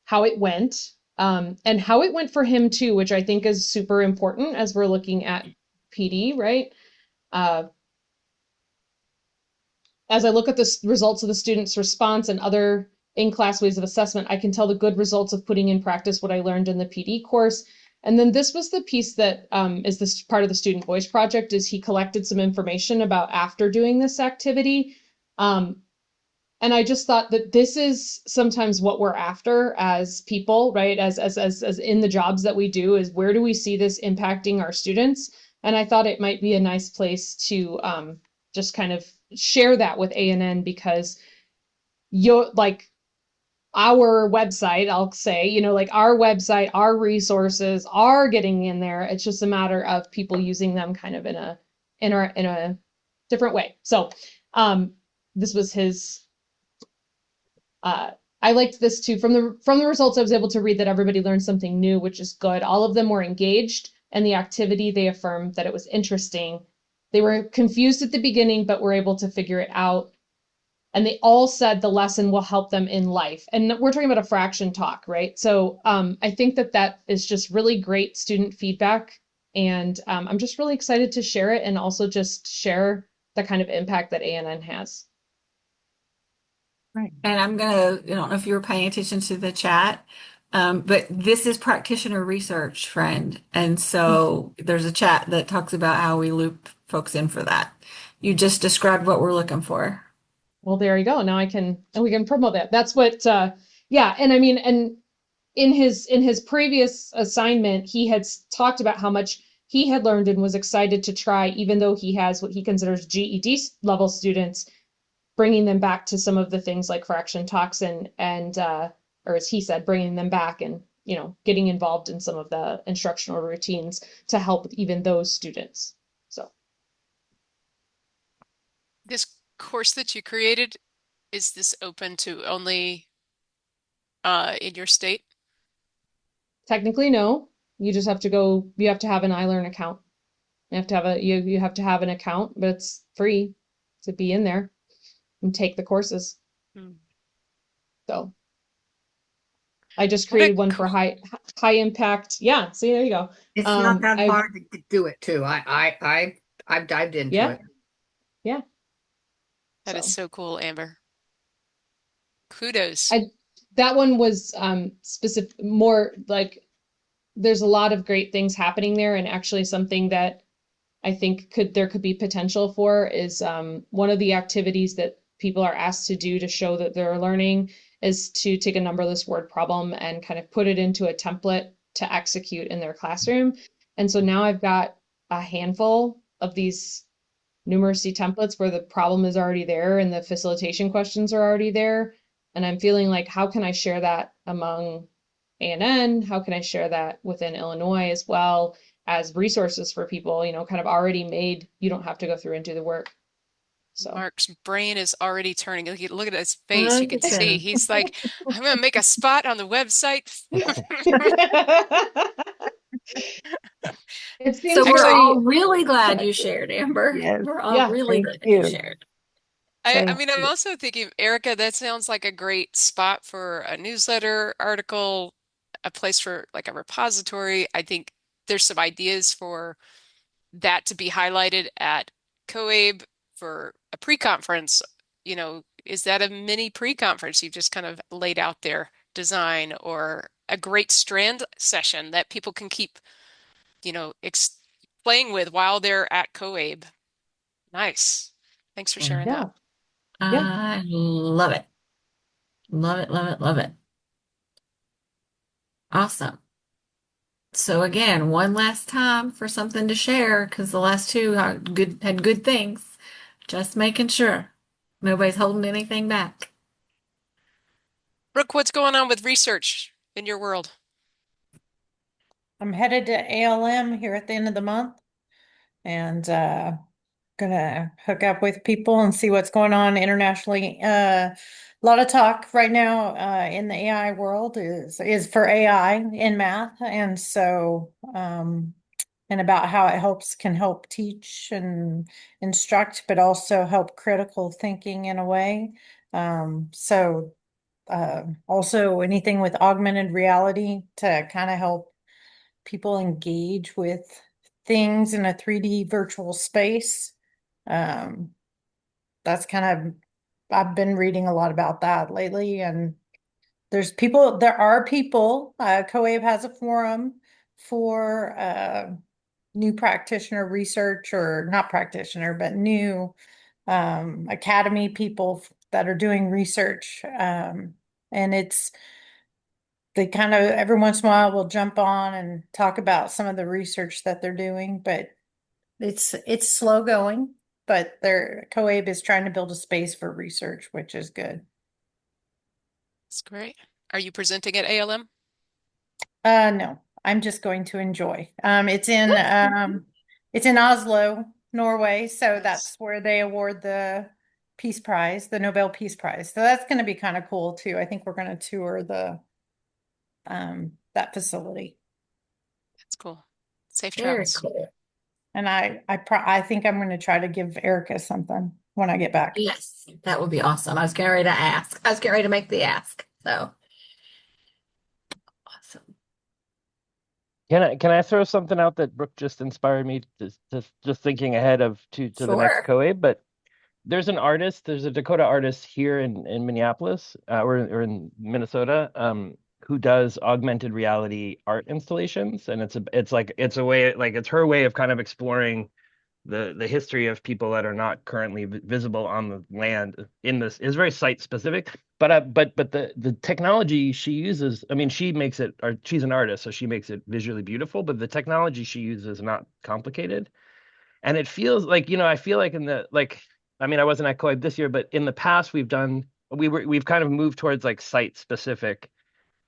how it went, and how it went for him too, which I think is super important as we're looking at PD, right? as I look at the results of the students' response and other in-class ways of assessment, I can tell the good results of putting in practice what I learned in the PD course. And then this was the piece that is this part of the Student Voice Project, is he collected some information about after doing this activity. Um, and I just thought that this is sometimes what we're after as people, right? As in the jobs that we do, is where do we see this impacting our students? And I thought it might be a nice place to just kind of share that with ANN, because you're like our website, I'll say, like our website, our resources are getting in there. It's just a matter of people using them kind of in a different way. So this was his I liked this too. From the results, I was able to read that everybody learned something new, which is good. All of them were engaged, and the activity, they affirmed that it was interesting. They were confused at the beginning, but were able to figure it out. And they all said the lesson will help them in life. And we're talking about a fraction talk, right? So I think that is just really great student feedback. And I'm just really excited to share it, and also just share the kind of impact that ANN has. Right. And I'm gonna, I don't know if you were paying attention to the chat, but this is practitioner research, friend. And so there's a chat that talks about how we loop folks in for that. You just described what we're looking for. Well, there you go. Now we can promote that. That's what, yeah. And I mean, and in his previous assignment, he had talked about how much he had learned and was excited to try, even though he has what he considers GED level students, bringing them back to some of the things like fraction talks, and or as he said, bringing them back, and getting involved in some of the instructional routines to help even those students. So This course that you created, is this open to only in your state? technically, no. You just have to go. You have to have an iLearn account. You have to have an account, but it's free to be in there and take the courses. Hmm. So I just What a created one for cool. high impact. Yeah, see, there you go. It's not that I hard to do it too. I've dived into Yeah, it. yeah. That is So so cool, Amber. Kudos. I that one was specific, more like there's a lot of great things happening there, and actually something that I think could be potential for is one of the activities that people are asked to do to show that they're learning is to take a numberless word problem and kind of put it into a template to execute in their classroom. And so now I've got a handful of these numeracy templates where the problem is already there and the facilitation questions are already there. And I'm feeling like, how can I share that among ANN? How can I share that within Illinois as well as resources for people, kind of already made? You don't have to go through and do the work. So Mark's brain is already turning. Look at his face. You Look can at see him. he's like, I'm gonna make a spot on the website. it seems So we're Actually, all very, really glad you shared, Amber. Yes. We're all yeah. really Thank glad you you. shared. I Thank mean, I'm you. also thinking, Erica, that sounds like a great spot for a newsletter article, a place for like a repository. I think there's some ideas for that to be highlighted at COABE for a pre-conference. Is that a mini pre-conference you've just kind of laid out there, design, or a great strand session that people can keep, ex playing with while they're at COABE? Nice. Thanks for Yeah. sharing that. Yeah. Yeah. I love it. Love it, love it, love it. Awesome. So again, one last time for something to share because the last two had good things. Just making sure nobody's holding anything back. Brooke, what's going on with research in your world? I'm headed to ALM here at the end of the month and gonna hook up with people and see what's going on internationally. A lot of talk right now in the AI world is for AI in math, and so and about how it can help teach and instruct, but also help critical thinking in a way. Also anything with augmented reality to kind of help people engage with things in a 3D virtual space. Um, that's kind of, I've been reading a lot about that lately, and there are people, COABE has a forum for new practitioner research, or not practitioner, but new academy people that are doing research. And they kind of every once in a while will jump on and talk about some of the research that they're doing, but it's slow going, but their COABE is trying to build a space for research, which is good. That's great. Are you presenting at ALM? No, I'm just going to enjoy. It's in Oslo, Norway, so Nice. that's where they award the Peace Prize, the Nobel Peace Prize. So that's going to be kind of cool too. I think we're going to tour the that facility. That's cool. Safe Very travels. cool. And I think I'm going to try to give Erica something when I get back. Yes, that would be awesome. I was getting ready to ask. I was getting ready to make the ask. So awesome. Can I throw something out that Brooke just inspired me just thinking ahead to the next Sure. COA, but there's a Dakota artist here in Minneapolis, or in Minnesota, who does augmented reality art installations, and it's a way, like it's her way of kind of exploring the history of people that are not currently visible on the land. In this is very site specific, but the technology she uses, I mean, she's an artist, so she makes it visually beautiful, but the technology she uses is not complicated. And it feels like, I feel like I mean, I wasn't at COIB this year, but in the past we've kind of moved towards like site specific,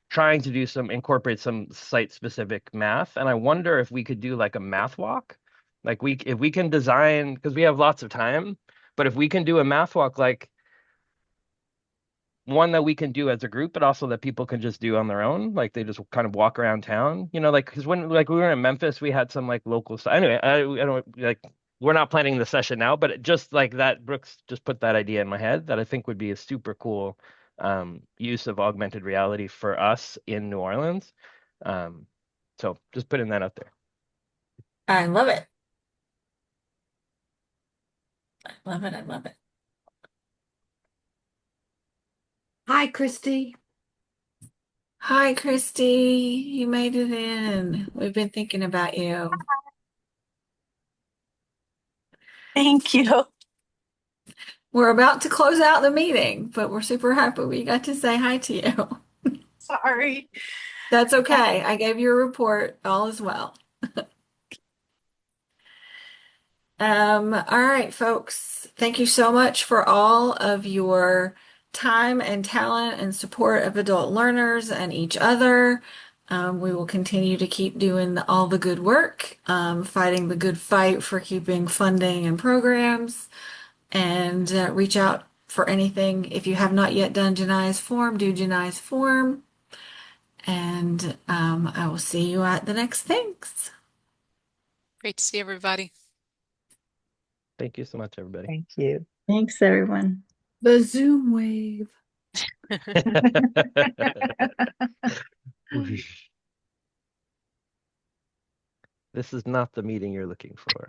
trying to incorporate some site specific math. And I wonder if we could do like a math walk. Like if we can design, because we have lots of time, but if we can do a math walk, like one that we can do as a group, but also that people can just do on their own. Like they just kind of walk around town, like, because when like we were in Memphis, we had some like local stuff. Anyway, I don't like, we're not planning the session now, but just like that, Brooks just put that idea in my head that I think would be a super cool use of augmented reality for us in New Orleans. Um, so just putting that out there. I love it. I love it. I love it. Hi, Christy. Hi, Christy. You made it in. We've been thinking about you. Thank you. We're about to close out the meeting, but we're super happy we got to say hi to you. Sorry. That's okay. I gave you a report. All is well. All right, folks. Thank you so much for all of your time and talent and support of adult learners and each other. We will continue to keep doing all the good work, fighting the good fight for keeping funding and programs, and reach out for anything. If you have not yet done Janai's form, do Janai's form. And I will see you at the next things. Great to see everybody. Thank you so much, everybody. Thank you. Thanks, everyone. The Zoom wave. This is not the meeting you're looking for.